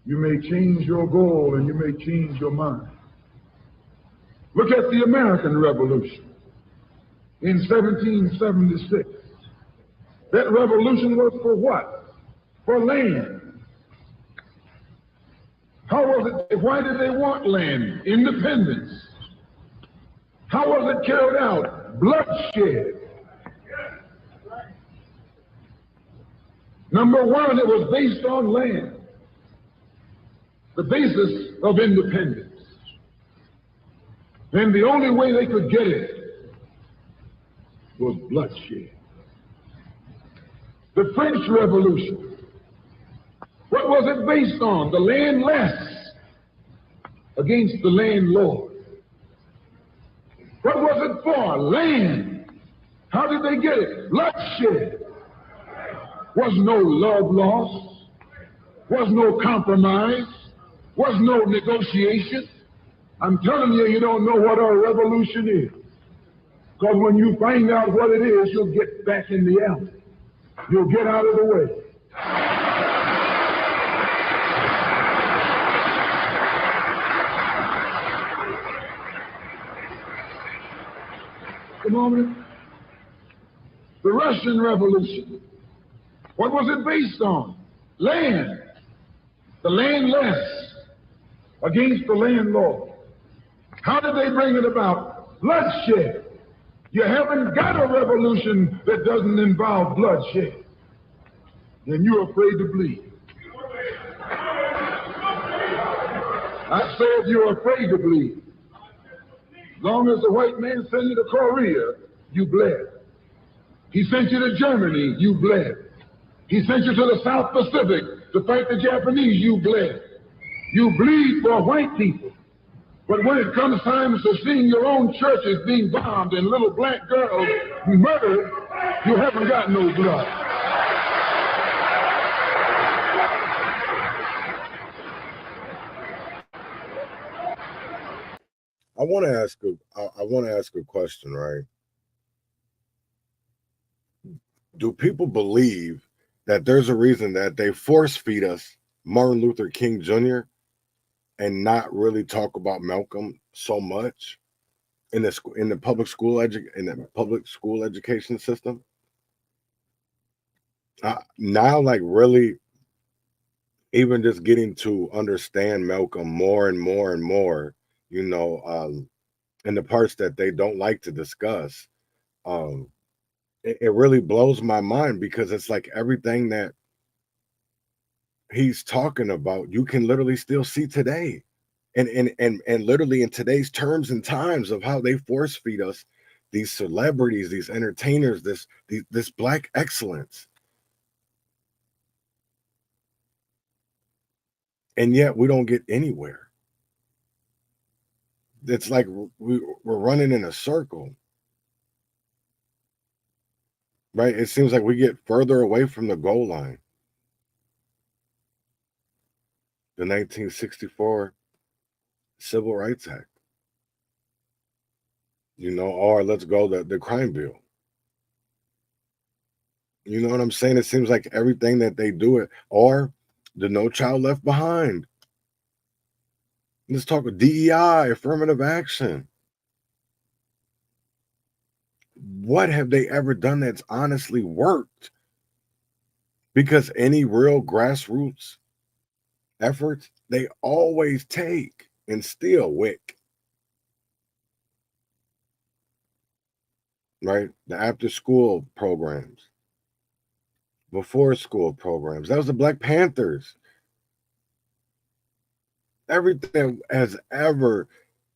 You may change your goal and you may change your mind. Look at the American Revolution in 1776. That revolution was for what? For land. How was it? Why did they want land? Independence. How was it carried out? Bloodshed. Number one, it was based on land. The basis of independence. And the only way they could get it was bloodshed. The French Revolution, what was it based on? The landless against the landlord. What was it for? Land. How did they get it? Bloodshed. Was no love lost. Was no compromise. Was no negotiation. I'm telling you, you don't know what a revolution is. Because when you find out what it is, you'll get back in the alley. You'll get out of the way. The moment, the Russian Revolution, what was it based on? Land. The landless against the landlord. How did they bring it about? Bloodshed. You haven't got a revolution that doesn't involve bloodshed. And you're afraid to bleed. I said you're afraid to bleed. As long as the white man sent you to Korea, you bled. He sent you to Germany, you bled. He sent you to the South Pacific to fight the Japanese, you bled. You bleed for white people. But when it comes time to seeing your own churches being bombed and little black girls murdered, you haven't got no blood. I want to ask a question, right? Do people believe that there's a reason that they force feed us Martin Luther King Jr. and not really talk about Malcolm so much in the public school education system? Now, like, really, even just getting to understand Malcolm more and more and more, and the parts that they don't like to discuss, it really blows my mind, because it's like everything that he's talking about, you can literally still see today. And literally in today's terms and times of how they force feed us these celebrities, these entertainers, this black excellence. And yet we don't get anywhere. It's like we're running in a circle, right? It seems like we get further away from the goal line. The 1964 Civil Rights Act, or let's go the crime bill. You know what I'm saying? It seems like everything that they do it, or the No Child Left Behind. Let's talk about DEI, affirmative action. What have they ever done that's honestly worked? Because any real grassroots efforts, they always take and steal wick. Right? The after school programs, before school programs. That was the Black Panthers. Everything has ever,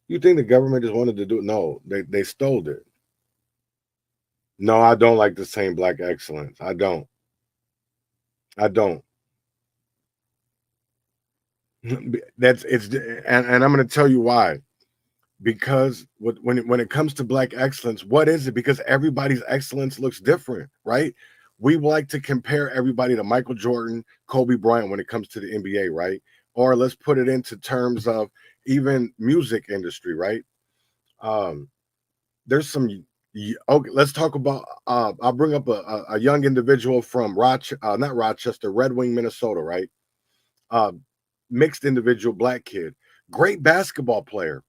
you think the government just wanted to do it? No, they stole it. No, I don't like the same black excellence. I don't. And I'm going to tell you why. Because when it comes to black excellence, what is it? Because everybody's excellence looks different, right? We like to compare everybody to Michael Jordan, Kobe Bryant when it comes to the NBA, right? Or let's put it into terms of even music industry, right? There's some. Okay, let's talk about. I'll bring up a young individual from not Rochester, Red Wing, Minnesota, right? Mixed individual, black kid, great basketball player,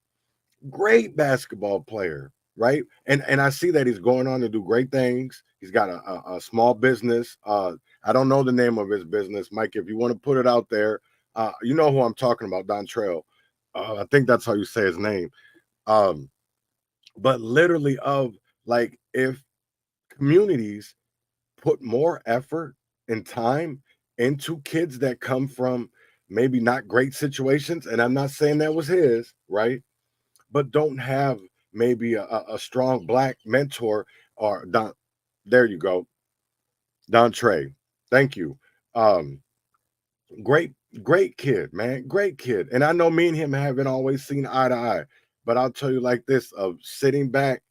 right? And I see that he's going on to do great things. He's got a small business. I don't know the name of his business, Mike. If you want to put it out there, you know who I'm talking about, Don Trail. I think that's how you say his name. But literally, like, if communities put more effort and time into kids that come from maybe not great situations, and I'm not saying that was his, right? But don't have maybe a strong black mentor, or Don. There you go, Don Trey. Thank you. Great, great kid, man. Great kid. And I know me and him haven't always seen eye to eye, but I'll tell you like this: of sitting back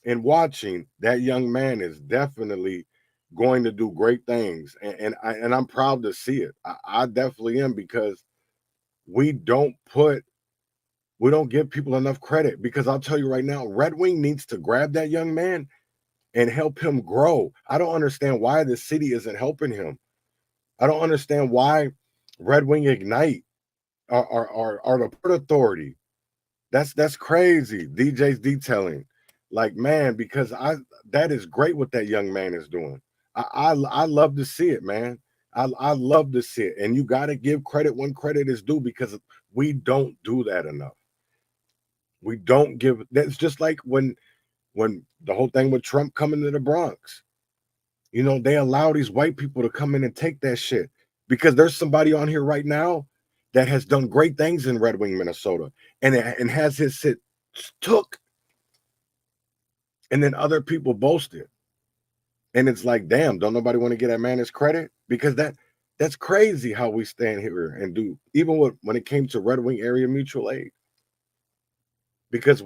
and watching, that young man is definitely going to do great things, and I'm proud to see it. I definitely am, because we don't give people enough credit. Because I'll tell you right now, Red Wing needs to grab that young man and help him grow. I don't understand why the city isn't helping him. I don't understand why Red Wing Ignite are the Port Authority. That's crazy. DJ's detailing. Like, man, because that is great what that young man is doing. I love to see it, man. I love to see it. And you got to give credit when credit is due, because we don't do that enough. We don't give. That's just like when the whole thing with Trump coming to the Bronx. They allow these white people to come in and take that shit, because there's somebody on here right now that has done great things in Red Wing, Minnesota, and has his shit took, and then other people boasted. And it's like, damn, don't nobody want to get that man his credit? Because that's crazy how we stand here and do, even when it came to Red Wing Area Mutual Aid. Because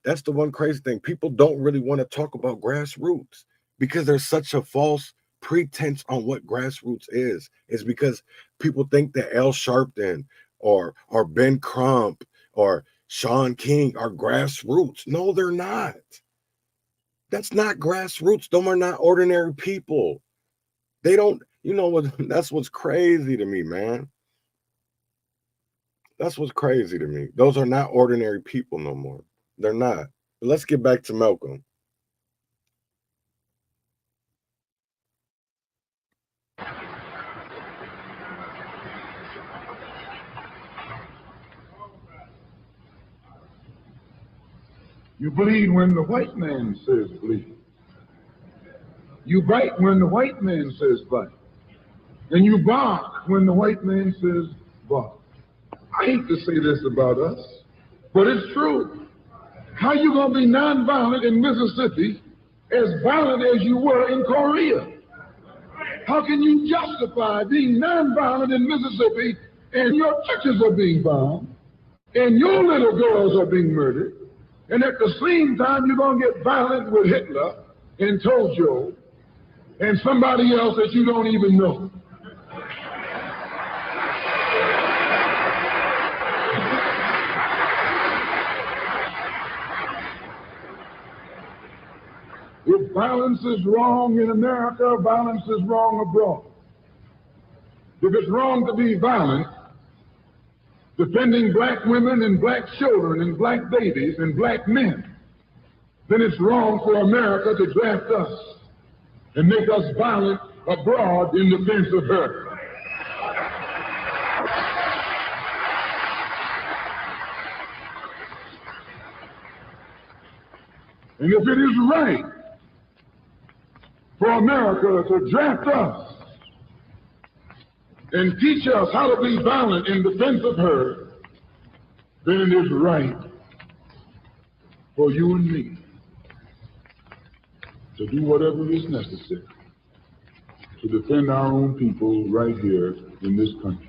that's the one crazy thing. People don't really want to talk about grassroots, because there's such a false pretense on what grassroots is. It's because people think that Al Sharpton or Ben Crump or Sean King are grassroots. No, they're not. That's not grassroots. Those are not ordinary people. They don't, that's what's crazy to me, man. That's what's crazy to me. Those are not ordinary people no more. They're not. But let's get back to Malcolm. You bleed when the white man says bleed. You bite when the white man says bite. And you bark when the white man says bark. I hate to say this about us, but it's true. How you gonna be nonviolent in Mississippi as violent as you were in Korea? How can you justify being nonviolent in Mississippi and your churches are being bombed and your little girls are being murdered, and at the same time you're gonna get violent with Hitler and Tojo and somebody else that you don't even know? If violence is wrong in America, violence is wrong abroad. If it's wrong to be violent, defending black women and black children and black babies and black men, then it's wrong for America to draft us and make us violent abroad in defense of her. And if it is right for America to draft us and teach us how to be violent in defense of her, then it is right for you and me to do whatever is necessary to defend our own people right here in this country.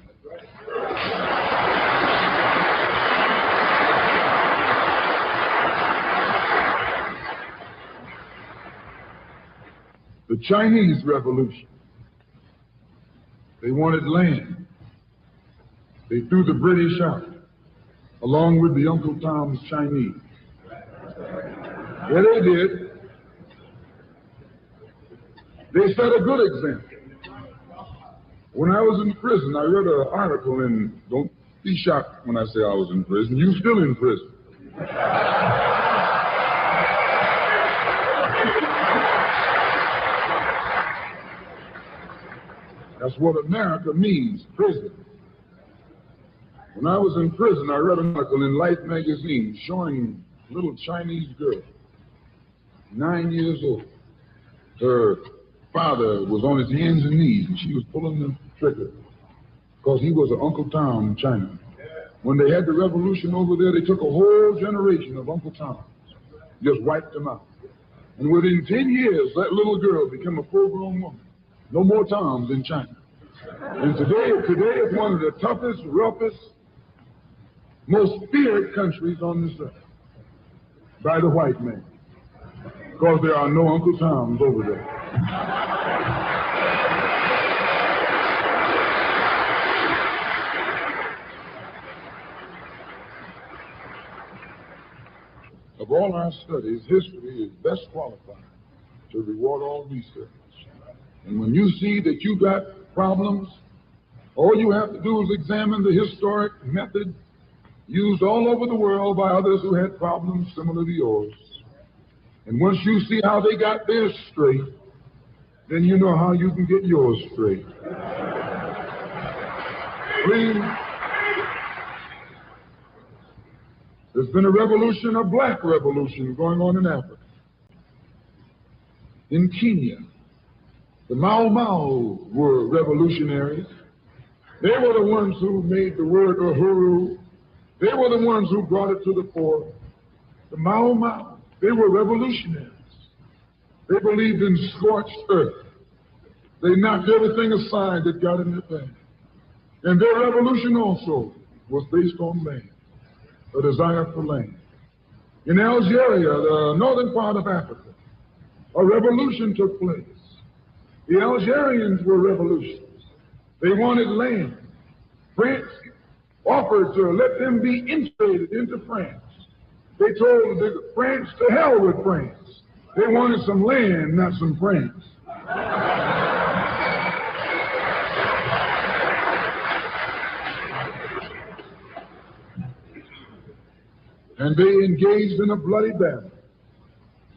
The Chinese Revolution, they wanted land. They threw the British out, along with the Uncle Tom's Chinese. Yeah, they did. They set a good example. When I was in prison, I read an article, and don't be shocked when I say I was in prison. You still in prison. That's what America means, prison. When I was in prison, I read an article in Life magazine showing a little Chinese girl, 9 years old. Her father was on his hands and knees, and she was pulling the trigger because he was an Uncle Tom in China. When they had the revolution over there, they took a whole generation of Uncle Toms, just wiped them out. And within 10 years, that little girl became a full-grown woman. No more Toms in China. And today it's one of the toughest, roughest, most feared countries on this earth by the white man, because there are no Uncle Toms over there. Of all our studies, history is best qualified to reward all research. And when you see that you got problems, all you have to do is examine the historic method used all over the world by others who had problems similar to yours. And once you see how they got theirs straight, then you know how you can get yours straight. Please. There's been a revolution, a black revolution going on in Africa. In Kenya, the Mau Mau were revolutionaries. They were the ones who made the word uhuru. They were the ones who brought it to the fore. The Mau Mau, they were revolutionaries. They believed in scorched earth. They knocked everything aside that got in their path. And their revolution also was based on land, a desire for land. In Algeria, the northern part of Africa, a revolution took place. The Algerians were revolutionists. They wanted land. France offered to let them be integrated into France. They told France to hell with France. They wanted some land, not some France. And they engaged in a bloody battle.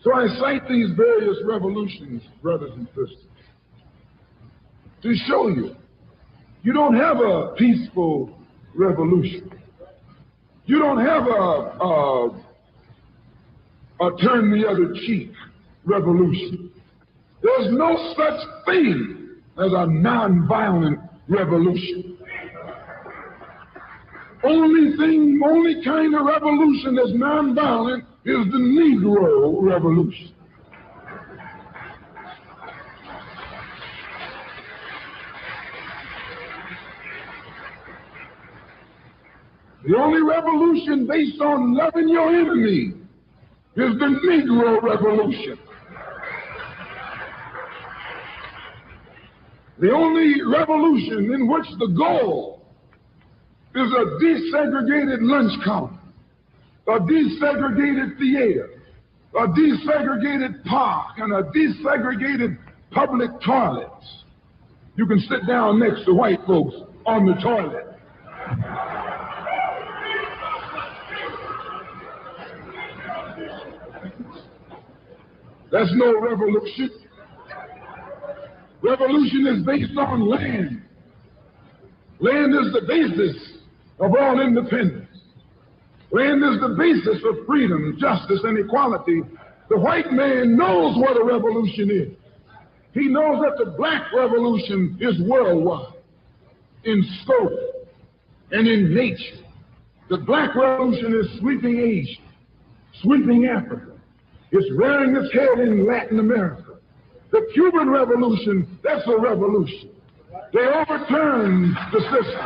So I cite these various revolutions, brothers and sisters, to show you, you don't have a peaceful revolution. You don't have or turn the other cheek revolution. There's no such thing as a nonviolent revolution. Only kind of revolution that's nonviolent is the Negro revolution. The only revolution based on loving your enemy is the Negro revolution. The only revolution in which the goal is a desegregated lunch counter, a desegregated theater, a desegregated park, and a desegregated public toilets. You can sit down next to white folks on the toilet. That's no revolution. Revolution is based on land. Land is the basis of all independence. Land is the basis of freedom, justice, and equality. The white man knows what a revolution is. He knows that the black revolution is worldwide, in scope and in nature. The black revolution is sweeping Asia, sweeping Africa. It's rearing its head in Latin America. The Cuban Revolution, that's a revolution. They overturned the system.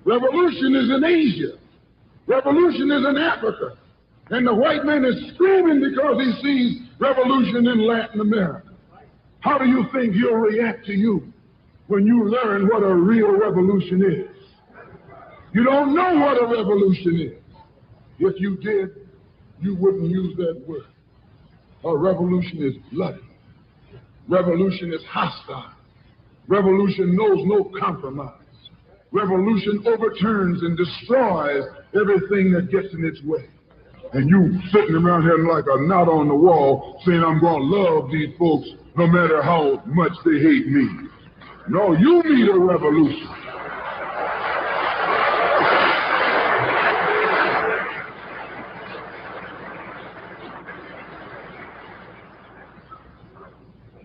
Revolution is in Asia. Revolution is in Africa. And the white man is screaming because he sees revolution in Latin America. How do you think he'll react to you when you learn what a real revolution is? You don't know what a revolution is. If you did, you wouldn't use that word. A revolution is bloody. Revolution is hostile. Revolution knows no compromise. Revolution overturns and destroys everything that gets in its way. And you sitting around here like a knot on the wall saying, I'm going to love these folks no matter how much they hate me. No, you need a revolution.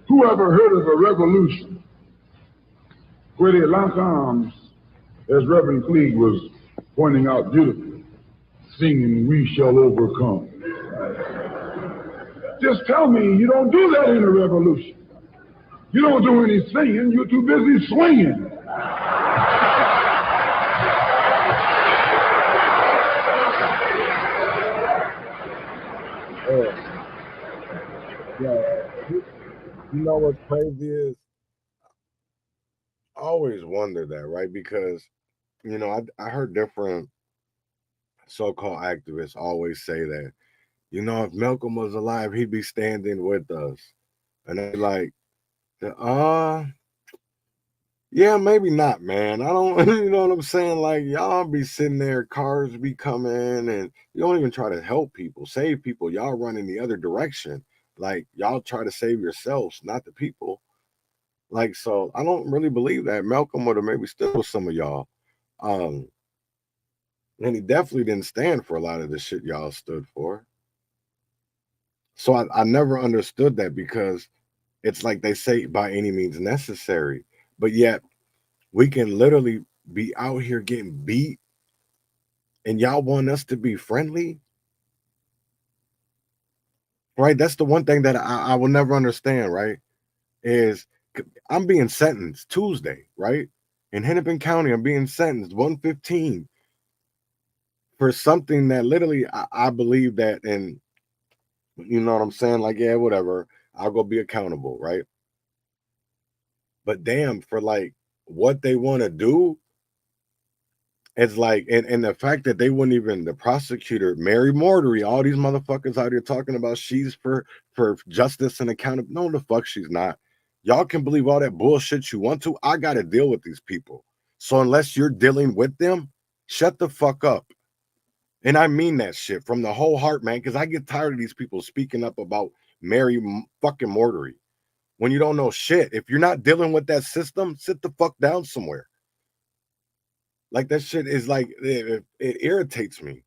Who ever heard of a revolution where they lock arms, as Reverend Cleage was pointing out beautifully, singing, "We shall overcome"? Just tell me you don't do that in a revolution. You don't do any singing, you're too busy swinging. You know what's crazy is, I always wonder that, right? Because, you know, I heard different so-called activists always say that, you know, if Malcolm was alive, he'd be standing with us. And they're like, yeah, maybe not, man. I don't, you know what I'm saying? Like, y'all be sitting there, cars be coming, and you don't even try to help people, save people. Y'all run in the other direction. Like, y'all try to save yourselves, not the people. Like, so I don't really believe that. Malcolm would have maybe stood with some of y'all. And he definitely didn't stand for a lot of the shit y'all stood for. So I never understood that, because it's like they say by any means necessary, but yet we can literally be out here getting beat and y'all want us to be friendly. Right? That's the one thing that I will never understand, right? Is I'm being sentenced Tuesday, right? In Hennepin County, I'm being sentenced 115 for something that literally I believe that, and you know what I'm saying? Like, yeah, whatever. I'll go be accountable, right? But damn, for like what they want to do, it's like, and the fact that they wouldn't even, the prosecutor, Mary Mortery, all these motherfuckers out here talking about she's for justice and accountability. No, the fuck she's not. Y'all can believe all that bullshit you want to. I got to deal with these people. So unless you're dealing with them, shut the fuck up. And I mean that shit from the whole heart, man, because I get tired of these people speaking up about Mary fucking Mortery. when you don't know shit. If you're not dealing with that system, sit the fuck down somewhere. Like, that shit is like, it irritates me.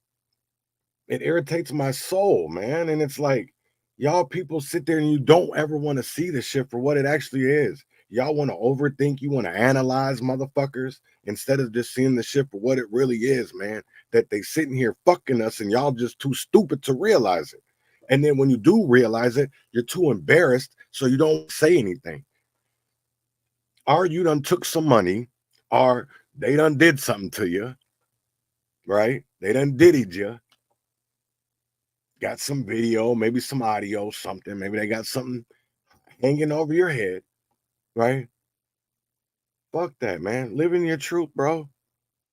It irritates my soul, man. And it's like, y'all people sit there and you don't ever want to see the shit for what it actually is. Y'all want to overthink, you want to analyze motherfuckers instead of just seeing the shit for what it really is, man. That they sitting here fucking us and y'all just too stupid to realize it. And then when you do realize it, you're too embarrassed, so you don't say anything. Or you done took some money, or they done did something to you, right? They done diddied you. Got some video, maybe some audio, something. Maybe they got something hanging over your head, right? Fuck that, man. Live in your truth, bro.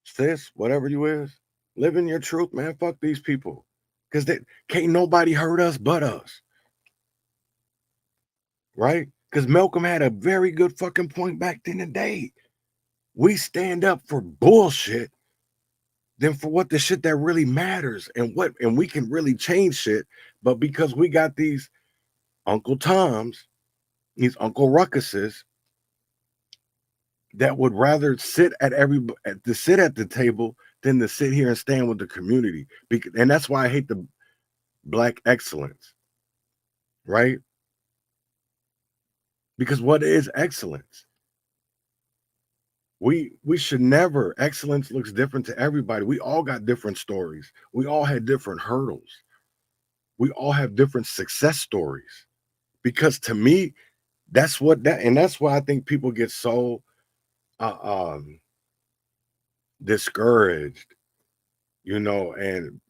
Sis, whatever you is. Live in your truth, man. Fuck these people. Because they can't nobody hurt us but us. Right? Because Malcolm had a very good fucking point back in the day. We stand up for bullshit than for what the shit that really matters and we can really change shit. But because we got these Uncle Toms, these Uncle Ruckuses that would rather sit at the table than to sit here and stand with the community. And that's why I hate the Black excellence, right? Because what is excellence? We should never, excellence looks different to everybody. We all got different stories. We all had different hurdles. We all have different success stories. Because to me, that's why I think people get so discouraged, and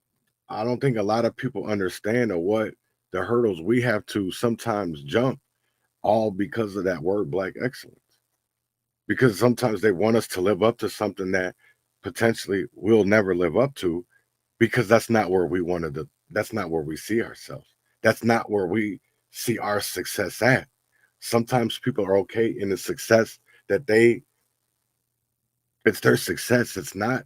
I don't think a lot of people understand what the hurdles we have to sometimes jump, all because of that word Black excellence. Because sometimes they want us to live up to something that potentially we'll never live up to, because that's not where we wanted to, that's not where we see ourselves. That's not where we see our success at. Sometimes people are okay in the success that it's their success. It's not,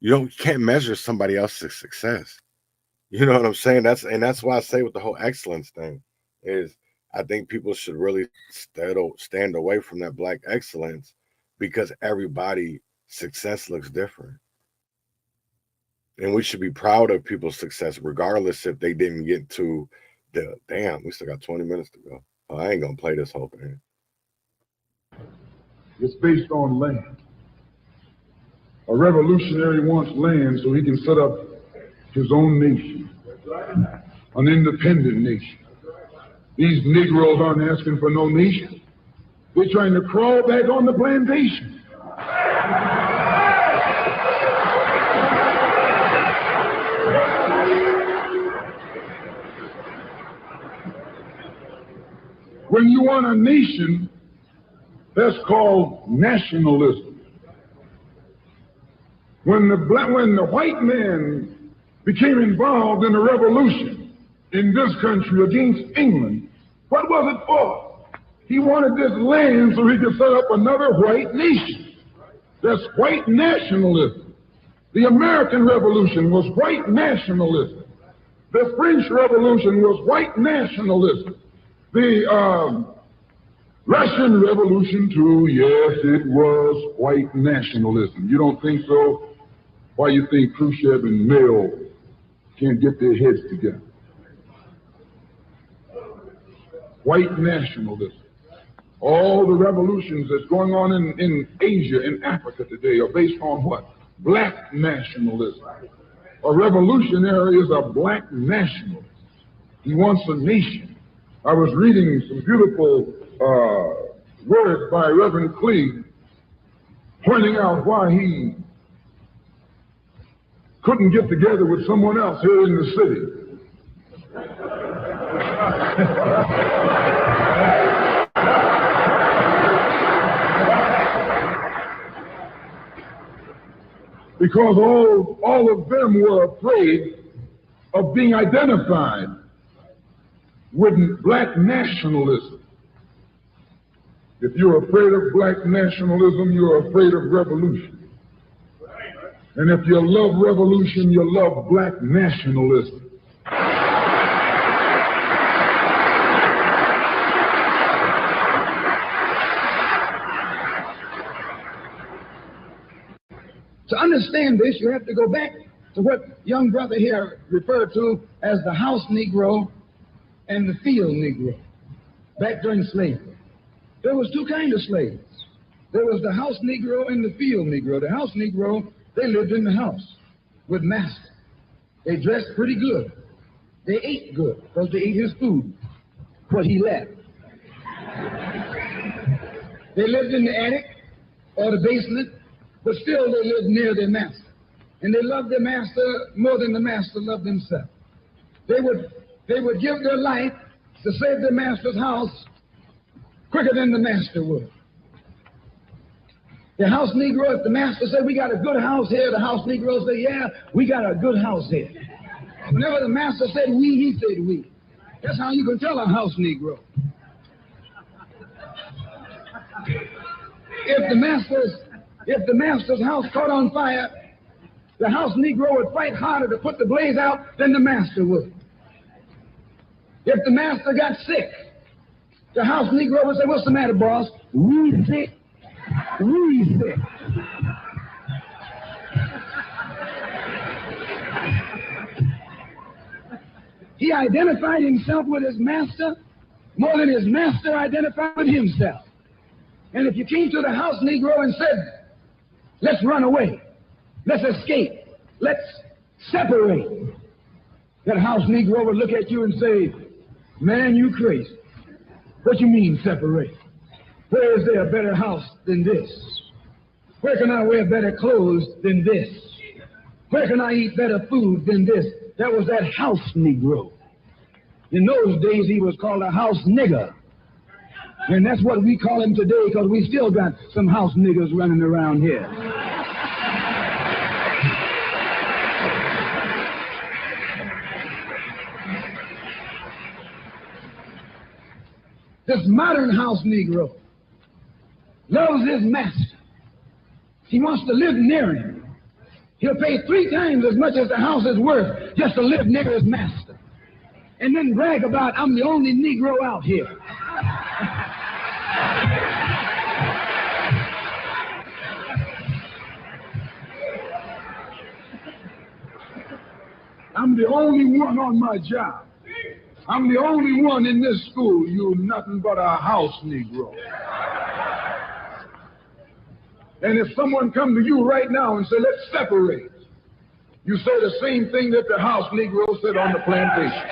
you can't measure somebody else's success. You know what I'm saying? That's why I say with the whole excellence thing is, I think people should really stand away from that Black excellence, because everybody's success looks different. And we should be proud of people's success, regardless if they didn't get to damn, we still got 20 minutes to go. Oh, I ain't gonna play this whole thing. It's based on land. A revolutionary wants land so he can set up his own nation, an independent nation. These Negroes aren't asking for no nation. They're trying to crawl back on the plantation. When you want a nation, that's called nationalism. When the white man became involved in a revolution in this country against England, what was it for? He wanted this land so he could set up another white nation. That's white nationalism. The American Revolution was white nationalism. The French Revolution was white nationalism. The Russian Revolution, too, yes, it was white nationalism. You don't think so? Why you think Khrushchev and Mao can't get their heads together? White nationalism. All the revolutions that's going on in Asia and Africa today are based on what? Black nationalism. A revolutionary is a black nationalist. He wants a nation. I was reading some beautiful words by Reverend Cleave, pointing out why he couldn't get together with someone else here in the city. Because all of them were afraid of being identified with black nationalism. If you're afraid of black nationalism, you're afraid of revolution. And if you love revolution, you love black nationalism. To understand this, you have to go back to what young brother here referred to as the house Negro and the field Negro. Back during slavery, there was two kinds of slaves. There was the house Negro and the field Negro. The house Negro, they lived in the house with master. They dressed pretty good. They ate good because they ate his food, what he left. They lived in the attic or the basement, but still they lived near their master. And they loved their master more than the master loved himself. They would give their life to save their master's house quicker than the master would. The house Negro, if the master said, we got a good house here, the house Negro said, yeah, we got a good house here. Whenever the master said we, he said we. That's how you can tell a house Negro. If the master's house caught on fire, the house Negro would fight harder to put the blaze out than the master would. If the master got sick, the house Negro would say, what's the matter, boss? We sick. We sick. He identified himself with his master more than his master identified with himself. And if you came to the house Negro and said, let's run away, let's escape, let's separate, that house Negro would look at you and say, man, you crazy. What you mean separate? Where is there a better house than this? Where can I wear better clothes than this? Where can I eat better food than this? That was that house Negro. In those days, he was called a house nigger. And that's what we call him today because we still got some house niggers running around here. This modern house Negro loves his master. He wants to live near him. He'll pay 3 times as much as the house is worth just to live near his master. And then brag about, I'm the only Negro out here. I'm the only one on my job. I'm the only one in this school. You're nothing but a house Negro. And if someone come to you right now and say, let's separate, you say the same thing that the house Negro said on the plantation.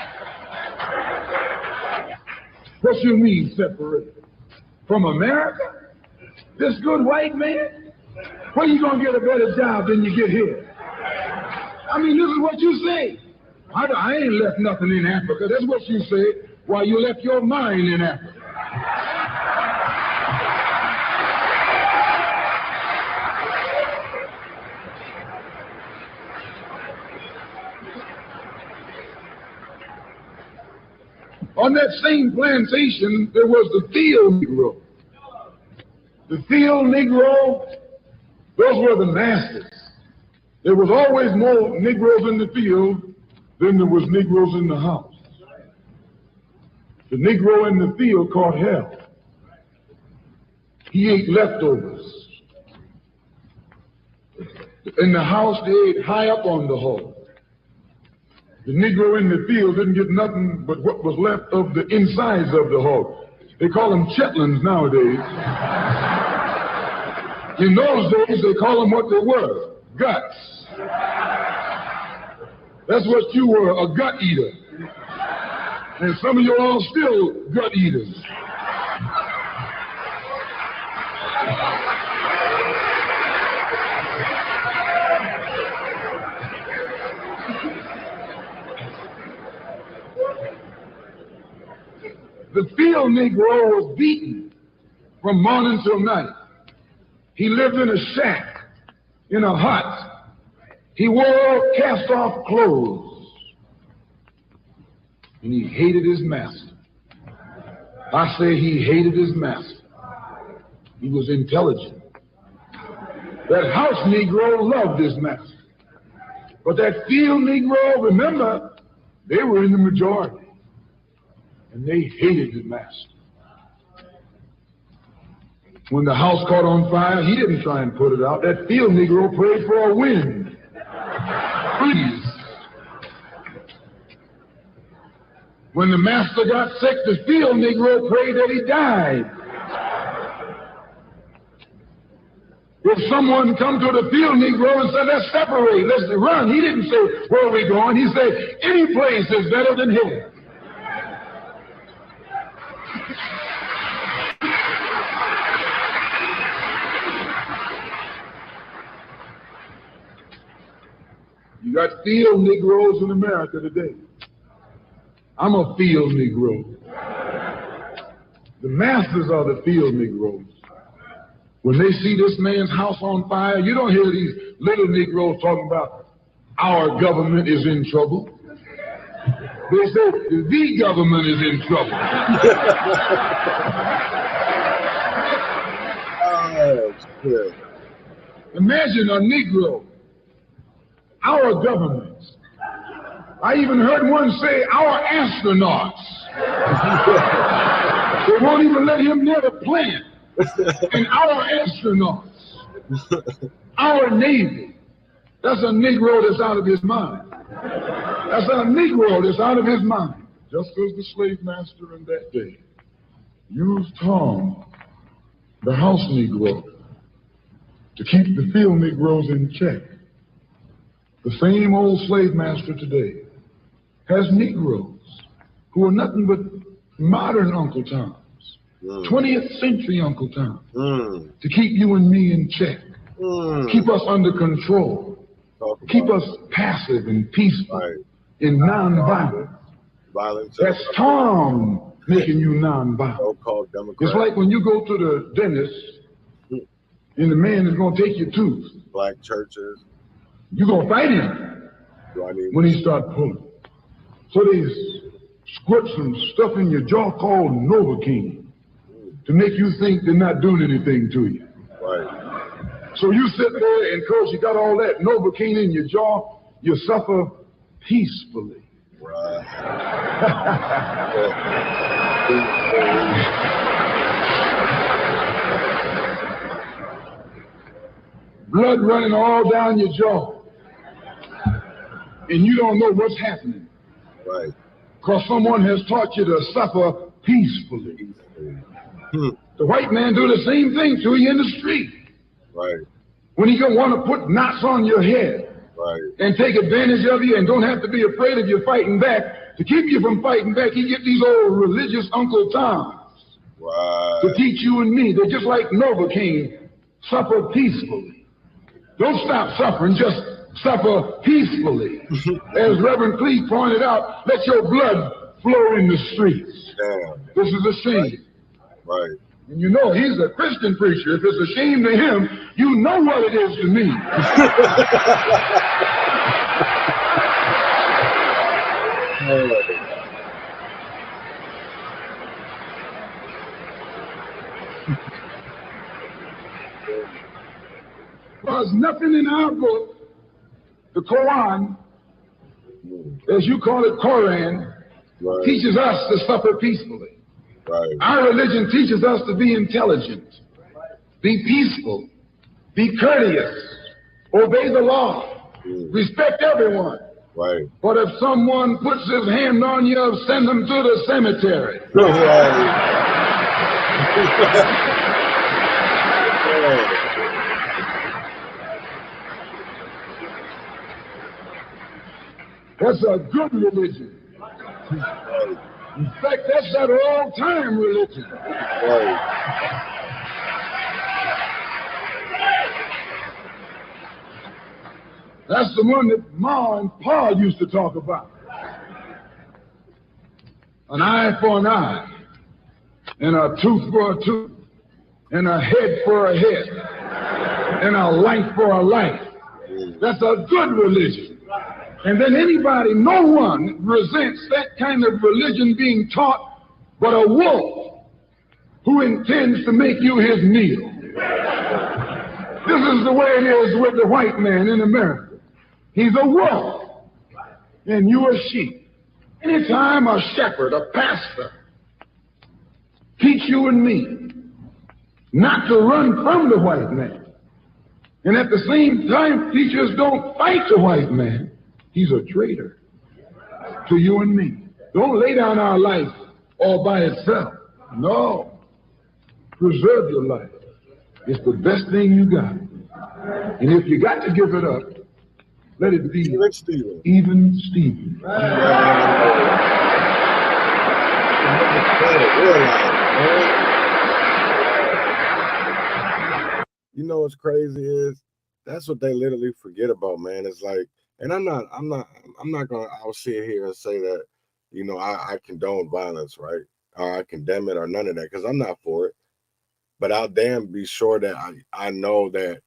What you mean separate? From America? This good white man? Where you gonna get a better job than you get here? I mean, this is what you say. I ain't left nothing in Africa. That's what you say, while you left your mind in Africa. On that same plantation, there was the field Negro. The field Negro, those were the masters. There was always more Negroes in the field than there was Negroes in the house. The Negro in the field caught hell. He ate leftovers. In the house, they ate high up on the hole. The Negro in the field didn't get nothing but what was left of the insides of the hole. They call them chitlins nowadays. In those days, they call them what they were, guts. That's what you were, a gut eater. And some of you all still gut eaters. The field Negro was beaten from morning till night. He lived in a shack, in a hut. He wore cast-off clothes. And he hated his master. I say he hated his master. He was intelligent. That house Negro loved his master. But that field Negro, remember, they were in the majority. And they hated the master. When the house caught on fire, he didn't try and put it out. That field Negro prayed for a wind. Please. When the master got sick, the field Negro prayed that he died. If someone come to the field Negro and said, let's separate, let's run, he didn't say, where are we going? He said, any place is better than here. You got field Negroes in America today. I'm a field Negro. The masters are the field Negroes. When they see this man's house on fire, you don't hear these little Negroes talking about our government is in trouble. They say the government is in trouble. Imagine a Negro, our government. I even heard one say our astronauts. They won't even let him near the plant. And our astronauts, our Navy, that's a Negro that's out of his mind. That's a Negro that's out of his mind. Just as the slave master in that day used Tom, the house Negro, to keep the field Negroes in check, the same old slave master today has Negroes who are nothing but modern Uncle Tom. 20th century Uncle Tom, to keep you and me in check, keep us under control, keep us passive and peaceful, and non-violent. That's Tom making you non-violent. It's like when you go to the dentist and the man is going to take your tooth. Black churches. You're going to fight him when he starts pulling. So they squirt some stuff in your jaw called Novocaine, to make you think they're not doing anything to you. Right. So you sit there, and because you got all that Novocaine in your jaw, you suffer peacefully. Right. Blood running all down your jaw. And you don't know what's happening. Right. Because someone has taught you to suffer peacefully. The white man do the same thing to you in the street. Right. When he gonna want to put knots on your head, right, and take advantage of you and don't have to be afraid of you fighting back. To keep you from fighting back, he get these old religious Uncle Toms, right, to teach you and me. They're just like Novocaine. Suffer peacefully. Don't stop suffering, just suffer peacefully. As Reverend Cleave pointed out, let your blood flow in the streets. Damn. This is a shame. Right. And you know he's a Christian preacher. If it's a shame to him, you know what it is to me. There's nothing in our book, the Quran, as you call it, Quran, right, teaches us to suffer peacefully. Right. Our religion teaches us to be intelligent, be peaceful, be courteous, obey the law, respect everyone. Right. But if someone puts his hand on you, send them to the cemetery. That's a good religion. In fact, that's that all-time religion. Right. That's the one that Ma and Pa used to talk about. An eye for an eye, and a tooth for a tooth, and a head for a head, and a life for a life. That's a good religion. And then anybody, no one resents that kind of religion being taught but a wolf who intends to make you his meal. This is the way it is with the white man in America. He's a wolf, and you a sheep. Anytime a shepherd, a pastor, teach you and me not to run from the white man. And at the same time, teachers don't fight the white man. He's a traitor to you and me. Don't lay down our life all by itself. No. Preserve your life. It's the best thing you got. And if you got to give it up, let it be even Steven. You know what's crazy is that's what they literally forget about, man. It's like, and I'm not gonna I'll sit here and say that, you know, I condone violence, right? Or I condemn it or none of that, because I'm not for it. But I'll damn be sure that I know that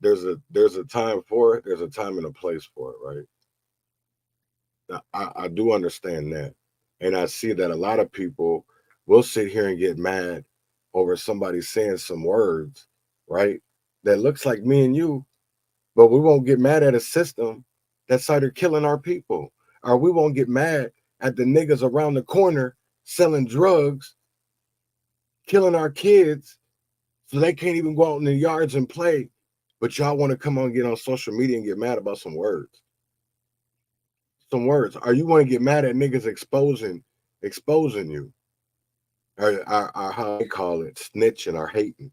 there's a time for it, there's a time and a place for it, right? Now, I do understand that. And I see that a lot of people will sit here and get mad over somebody saying some words, right? That looks like me and you, but we won't get mad at a system that started killing our people. Or we won't get mad at the niggas around the corner selling drugs, killing our kids, so they can't even go out in the yards and play. But y'all want to come on and get on social media and get mad about some words. Some words. Or you want to get mad at niggas exposing you. Or how they call it, snitching or hating.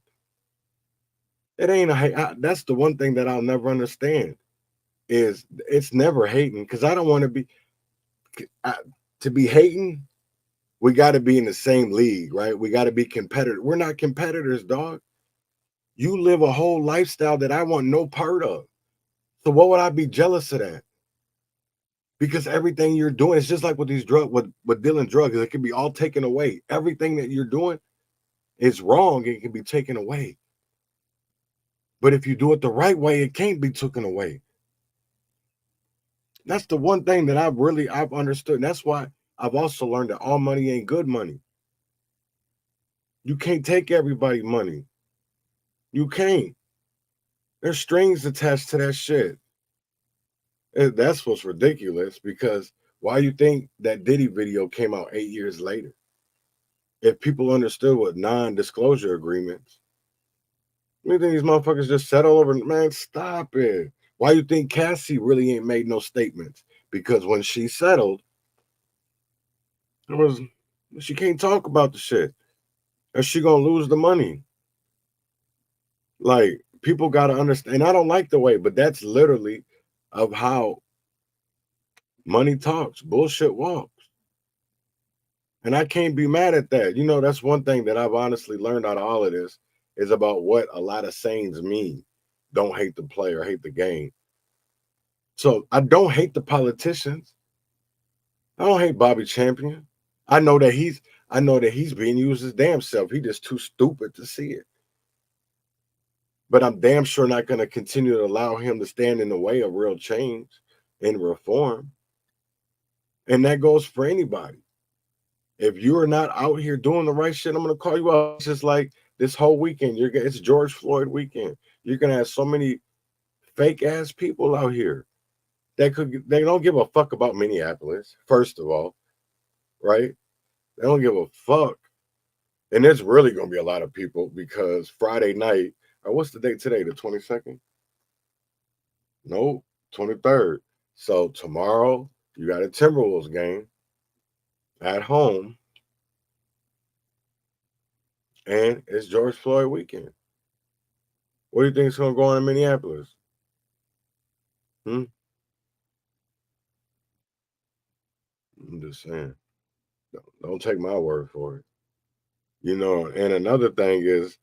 It ain't a hate. That's the one thing that I'll never understand. Is it's never hating, because I don't want to be hating. We got to be in the same league, right? We got to be competitors. We're not competitors, dog. You live a whole lifestyle that I want no part of. So what would I be jealous of that? Because everything you're doing, it's just like with these drugs, with dealing drugs, it can be all taken away. Everything that you're doing is wrong. It can be taken away. But if you do it the right way, it can't be taken away. That's the one thing that I've understood. And that's why I've also learned that all money ain't good money. You can't take everybody's money. You can't. There's strings attached to that shit. And that's what's ridiculous, because why you think that Diddy video came out 8 years later? If people understood what non-disclosure agreements, you think these motherfuckers just settle over? Man, stop it. Why you think Cassie really ain't made no statements? Because when she settled, she can't talk about the shit. Or she gonna lose the money. Like, people gotta understand. And I don't like the way, but that's literally of how money talks, bullshit walks. And I can't be mad at that. You know, that's one thing that I've honestly learned out of all of this, is about what a lot of sayings mean. Don't hate the player, hate the game. So I don't hate the politicians. I don't hate Bobby Champion. I know that he's being used his damn self. He just too stupid to see it. But I'm damn sure not going to continue to allow him to stand in the way of real change and reform. And that goes for anybody. If you are not out here doing the right shit, I'm going to call you out. It's just like this whole weekend. It's George Floyd weekend. You're going to have so many fake ass people out here that they don't give a fuck about Minneapolis, first of all, right? They don't give a fuck. And there's really going to be a lot of people, because Friday night, or what's the date today? The 22nd? No, 23rd. So tomorrow, you got a Timberwolves game at home, and it's George Floyd weekend. What do you think is going to go on in Minneapolis? I'm just saying. Don't take my word for it. You know, and another thing is,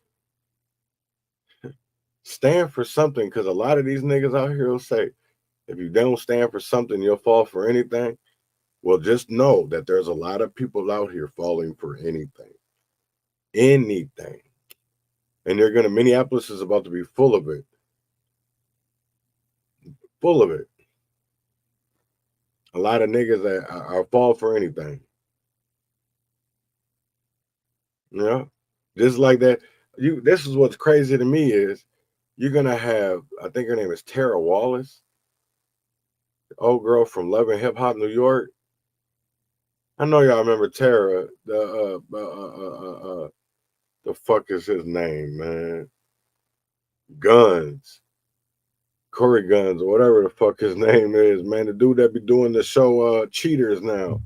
stand for something, because a lot of these niggas out here will say, if you don't stand for something, you'll fall for anything. Well, just know that there's a lot of people out here falling for anything. Anything. And Minneapolis is about to be full of it. Full of it. A lot of niggas that are fall for anything. Yeah. Just like that. This is what's crazy to me is you're gonna have, I think her name is Tara Wallace, the old girl from Love and Hip Hop New York. I know y'all remember Tara, the The fuck is his name, man? Guns. Corey Guns, or whatever the fuck his name is, man. The dude that be doing the show Cheaters now.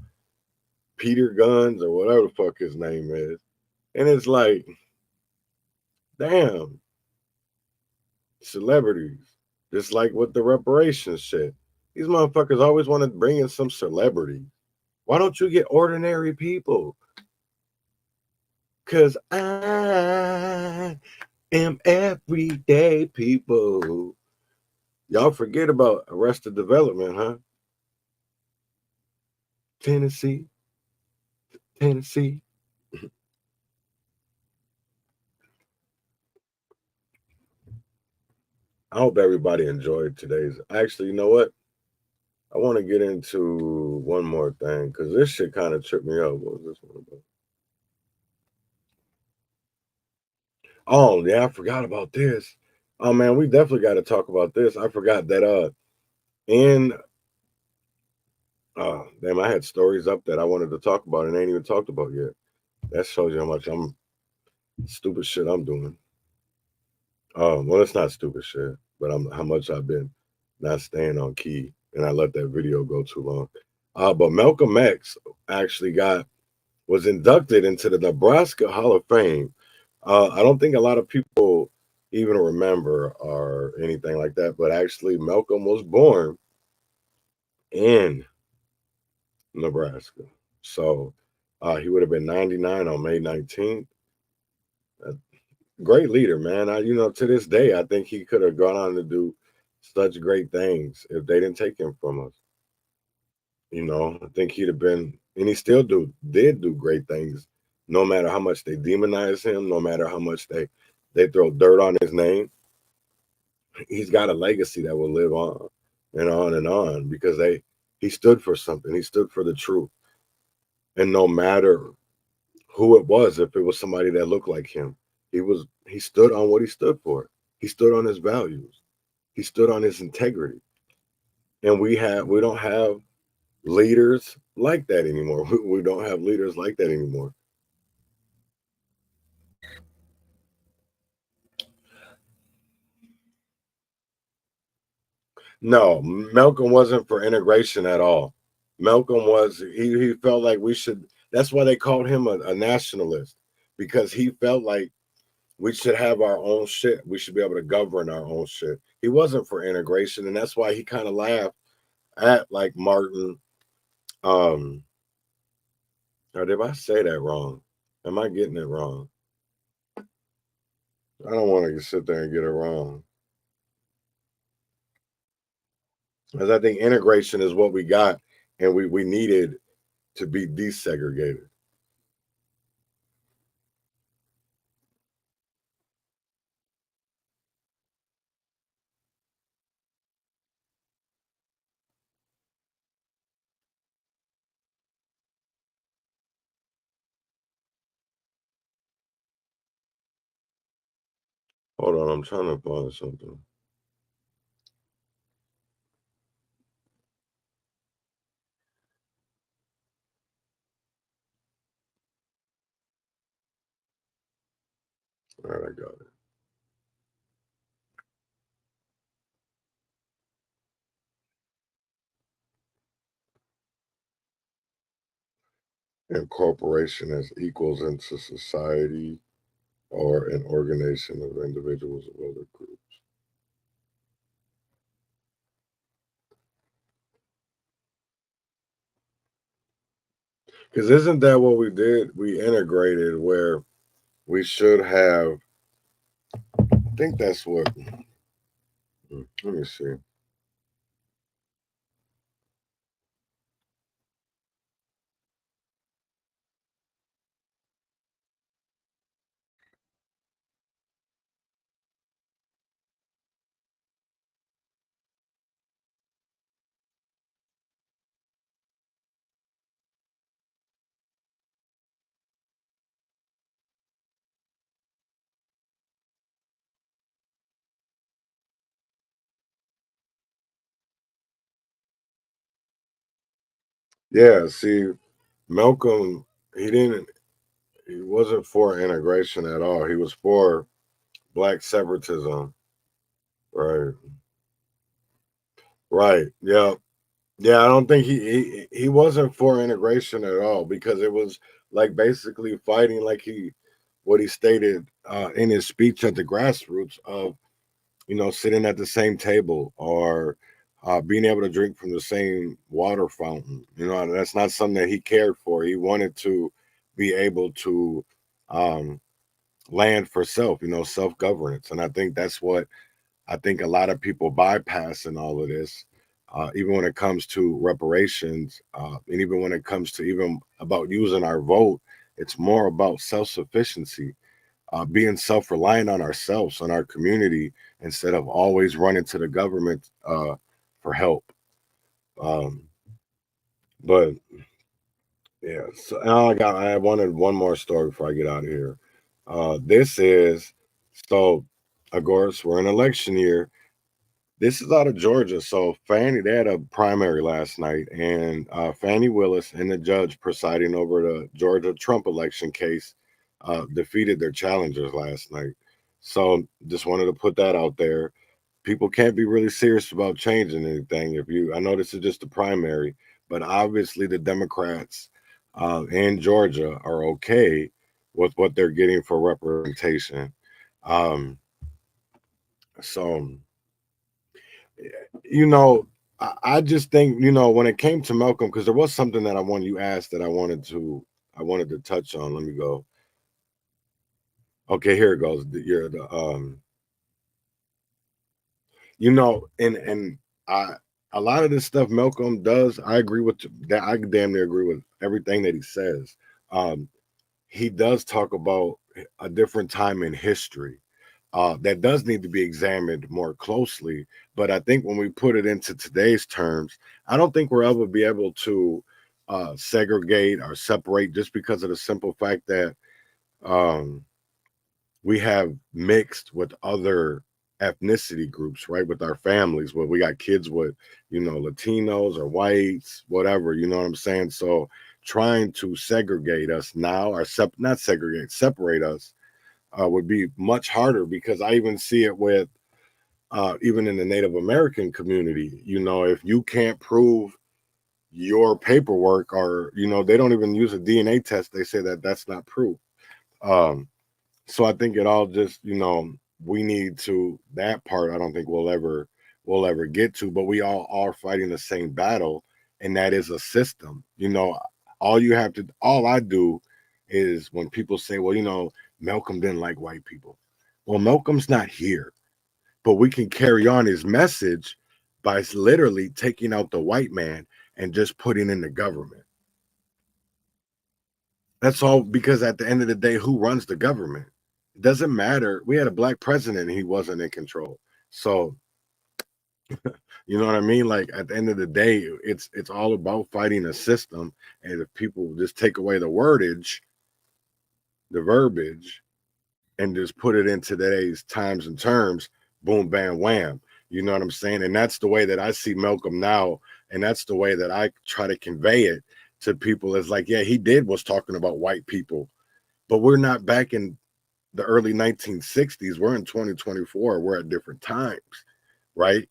Peter Guns, or whatever the fuck his name is. And it's like, damn. Celebrities. Just like with the reparations shit. These motherfuckers always want to bring in some celebrity. Why don't you get ordinary people? Because I am everyday people. Y'all forget about Arrested Development, huh? Tennessee. Tennessee. I hope everybody enjoyed today's. Actually, you know what? I want to get into one more thing because this shit kind of tripped me up. What was this one about? Oh, yeah, I forgot about this. Oh man, we definitely got to talk about this. I forgot that in damn, I had stories up that I wanted to talk about and ain't even talked about yet. That shows you how much I'm stupid shit I'm doing. Well, it's not stupid shit, but how much I've been not staying on key, and I let that video go too long. But Malcolm X actually was inducted into the Nebraska Hall of Fame. I don't think a lot of people even remember or anything like that, but actually Malcolm was born in Nebraska. So he would have been 99 on May 19th. Great leader, man. To this day, I think he could have gone on to do such great things if they didn't take him from us. I think he'd have been, and he still did do great things, no matter how much they demonize him, no matter how much they throw dirt on his name. He's got a legacy that will live on and on and on because he stood for something. He stood for the truth. And no matter who it was, if it was somebody that looked like him, he stood on what he stood for. He stood on his values. He stood on his integrity. And we don't have leaders like that anymore. We don't have leaders like that anymore. No, Malcolm wasn't for integration at all. Malcolm he felt like we should, that's why they called him a nationalist, because he felt like we should have our own shit. We should be able to govern our own shit. He wasn't for integration, and that's why he kind of laughed at like Martin. Or did I say that wrong? Am I getting it wrong? I don't want to sit there and get it wrong. Because I think integration is what we got, and we needed to be desegregated. Hold on, I'm trying to find something. All right, I got it. Incorporation as equals into society or an organization of individuals of other groups. Because isn't that what we did? We integrated where we should have. I think that's what. Let me see. Yeah, see, Malcolm, he didn't. He wasn't for integration at all. He was for black separatism. Right. Right. Yeah. Yeah. I don't think he wasn't for integration at all, because it was like basically fighting, like what he stated in his speech at the grassroots of, sitting at the same table, or being able to drink from the same water fountain. That's not something that he cared for. He wanted to be able to land for self, self-governance. And I think that's what I think a lot of people bypass in all of this, even when it comes to reparations, and even when it comes to even about using our vote. It's more about self-sufficiency, being self-reliant on ourselves, on our community, instead of always running to the government for help. But yeah, so I wanted one more story before I get out of here. This is so, of course, we're in election year. This is out of Georgia. So they had a primary last night, and Fannie Willis and the judge presiding over the Georgia Trump election case defeated their challengers last night. So just wanted to put that out there. People can't be really serious about changing anything. I know this is just a primary, but obviously the Democrats in Georgia are okay with what they're getting for representation. So I just think, when it came to Malcolm, because there was something that you asked that I wanted to touch on. Let me go. Okay, here it goes. And a lot of this stuff Malcolm does, I agree with that. I damn near agree with everything that he says. He does talk about a different time in history that does need to be examined more closely. But I think when we put it into today's terms, I don't think we'll ever be able to segregate or separate, just because of the simple fact that we have mixed with other ethnicity groups, right? With our families, where we got kids with, Latinos or whites, whatever, you know what I'm saying? So trying to segregate us now, or not segregate, separate us, would be much harder, because I even see it with even in the Native American community. If you can't prove your paperwork, or they don't even use a DNA test, they say that that's not proof. So I think it all just, we need to, that part I don't think we'll ever get to, but we all are fighting the same battle, and that is a system. All I do is, when people say, well, Malcolm didn't like white people. Well, Malcolm's not here, but we can carry on his message by literally taking out the white man and just putting in the government. That's all, because at the end of the day, who runs the government? It doesn't matter. We had a black president and he wasn't in control. So, you know what I mean? Like, at the end of the day, it's all about fighting a system. And if people just take away the verbiage, and just put it in today's times and terms, boom, bam, wham. You know what I'm saying? And that's the way that I see Malcolm now. And that's the way that I try to convey it to people. Is like, yeah, he was talking about white people, but we're not back in the early 1960s. We're in 2024. We're at different times, right?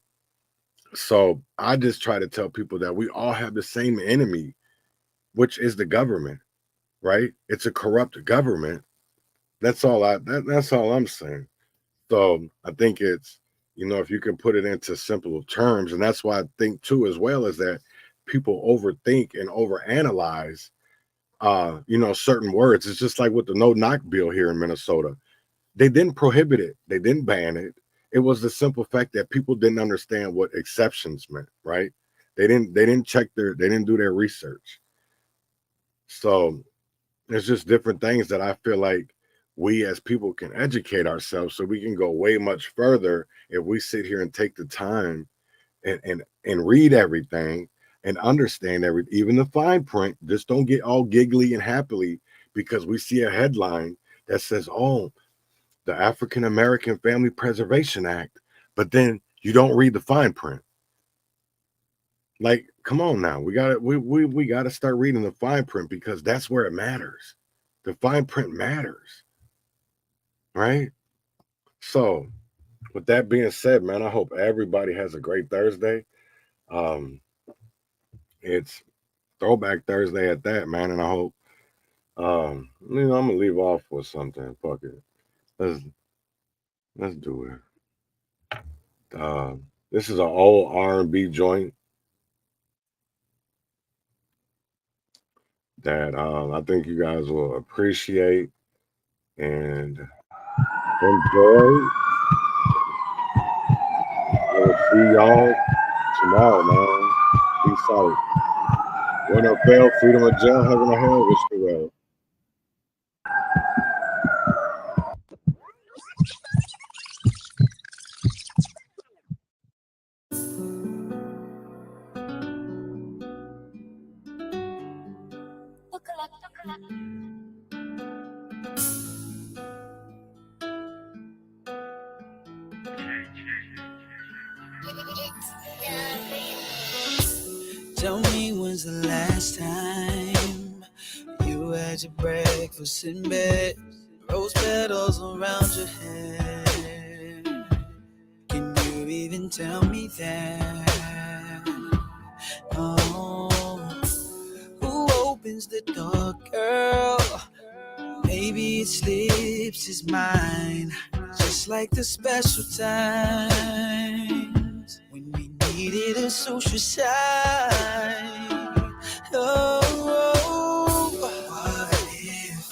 So I just try to tell people that we all have the same enemy, which is the government, right? It's a corrupt government. That's all I'm saying. So I think it's, if you can put it into simple terms, and that's why I think too, as well, is that people overthink and overanalyze, certain words. It's just like with the no knock bill here in Minnesota. They didn't prohibit it. They didn't ban it. It was the simple fact that people didn't understand what exceptions meant, right? They didn't do their research. So there's just different things that I feel like we as people can educate ourselves, so we can go way much further if we sit here and take the time and read everything and understand even the fine print. Just don't get all giggly and happily because we see a headline that says, oh, the African American Family Preservation Act, but then you don't read the fine print. Like, come on now, we gotta start reading the fine print, because that's where it matters. The fine print matters, right? So, with that being said, man, I hope everybody has a great Thursday. It's Throwback Thursday at that, man, and I hope, I'm gonna leave off with something. Fuck it, let's do it. This is an old R&B joint that I think you guys will appreciate and enjoy. I will see y'all tomorrow, man. Peace out. When no fail, freedom of jail, heaven or hell, wish you well. Tell me when's the last time you had your breakfast in bed, rose petals around your head. Can you even tell me that? Oh, who opens the door, girl? Maybe it slips his mind, just like the special times when we needed a social side. Oh,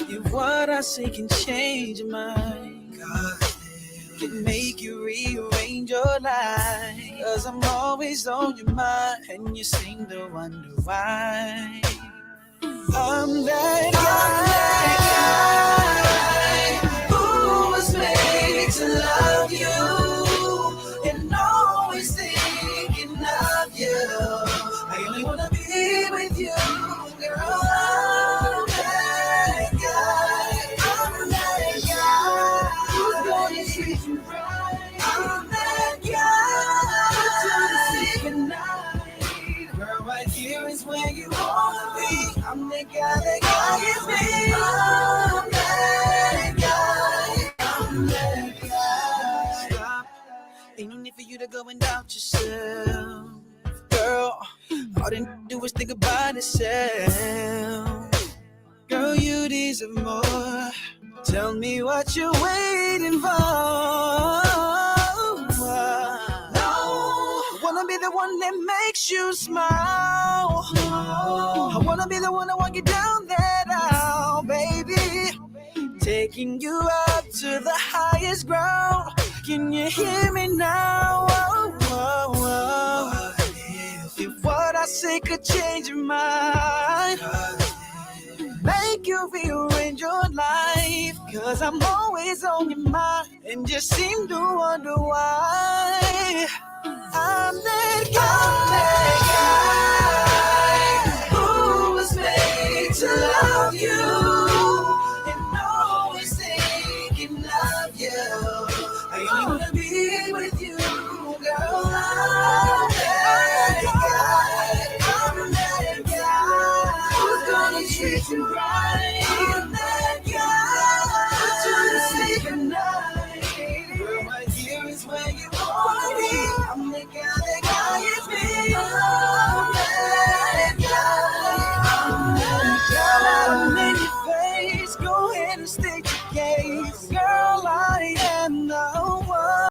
if what I say can change your mind, can make you rearrange your life. 'Cause I'm always on your mind, and you seem to wonder why. I'm that guy who was made to love you and always thinking of you. I only wanna be with you, girl. I'm that guy. I'm that guy who's gonna treat you right. I'm that guy to sleep at night. Girl, right here is where you wanna be. I'm the guy that God is me. I'm that guy. I'm that guy. Stop. Ain't no need for you to go and doubt yourself, girl. All they do is think about itself. Girl, you deserve more. Tell me what you're waiting for. No, I wanna be the one that makes you smile. I wanna be the one that walk you down that aisle, baby. Taking you up to the highest ground. Can you hear me now? If what I say could change your mind, make you rearrange your life. 'Cause I'm always on your mind, and you seem to wonder why. I'm that guy who was made to love you and always thinking of you. I only wanna be with you, girl. I'm that guy who's gonna treat you right. I'm that guy trying to sleep at night. Girl, right here is where you wanna be. I'm the guy.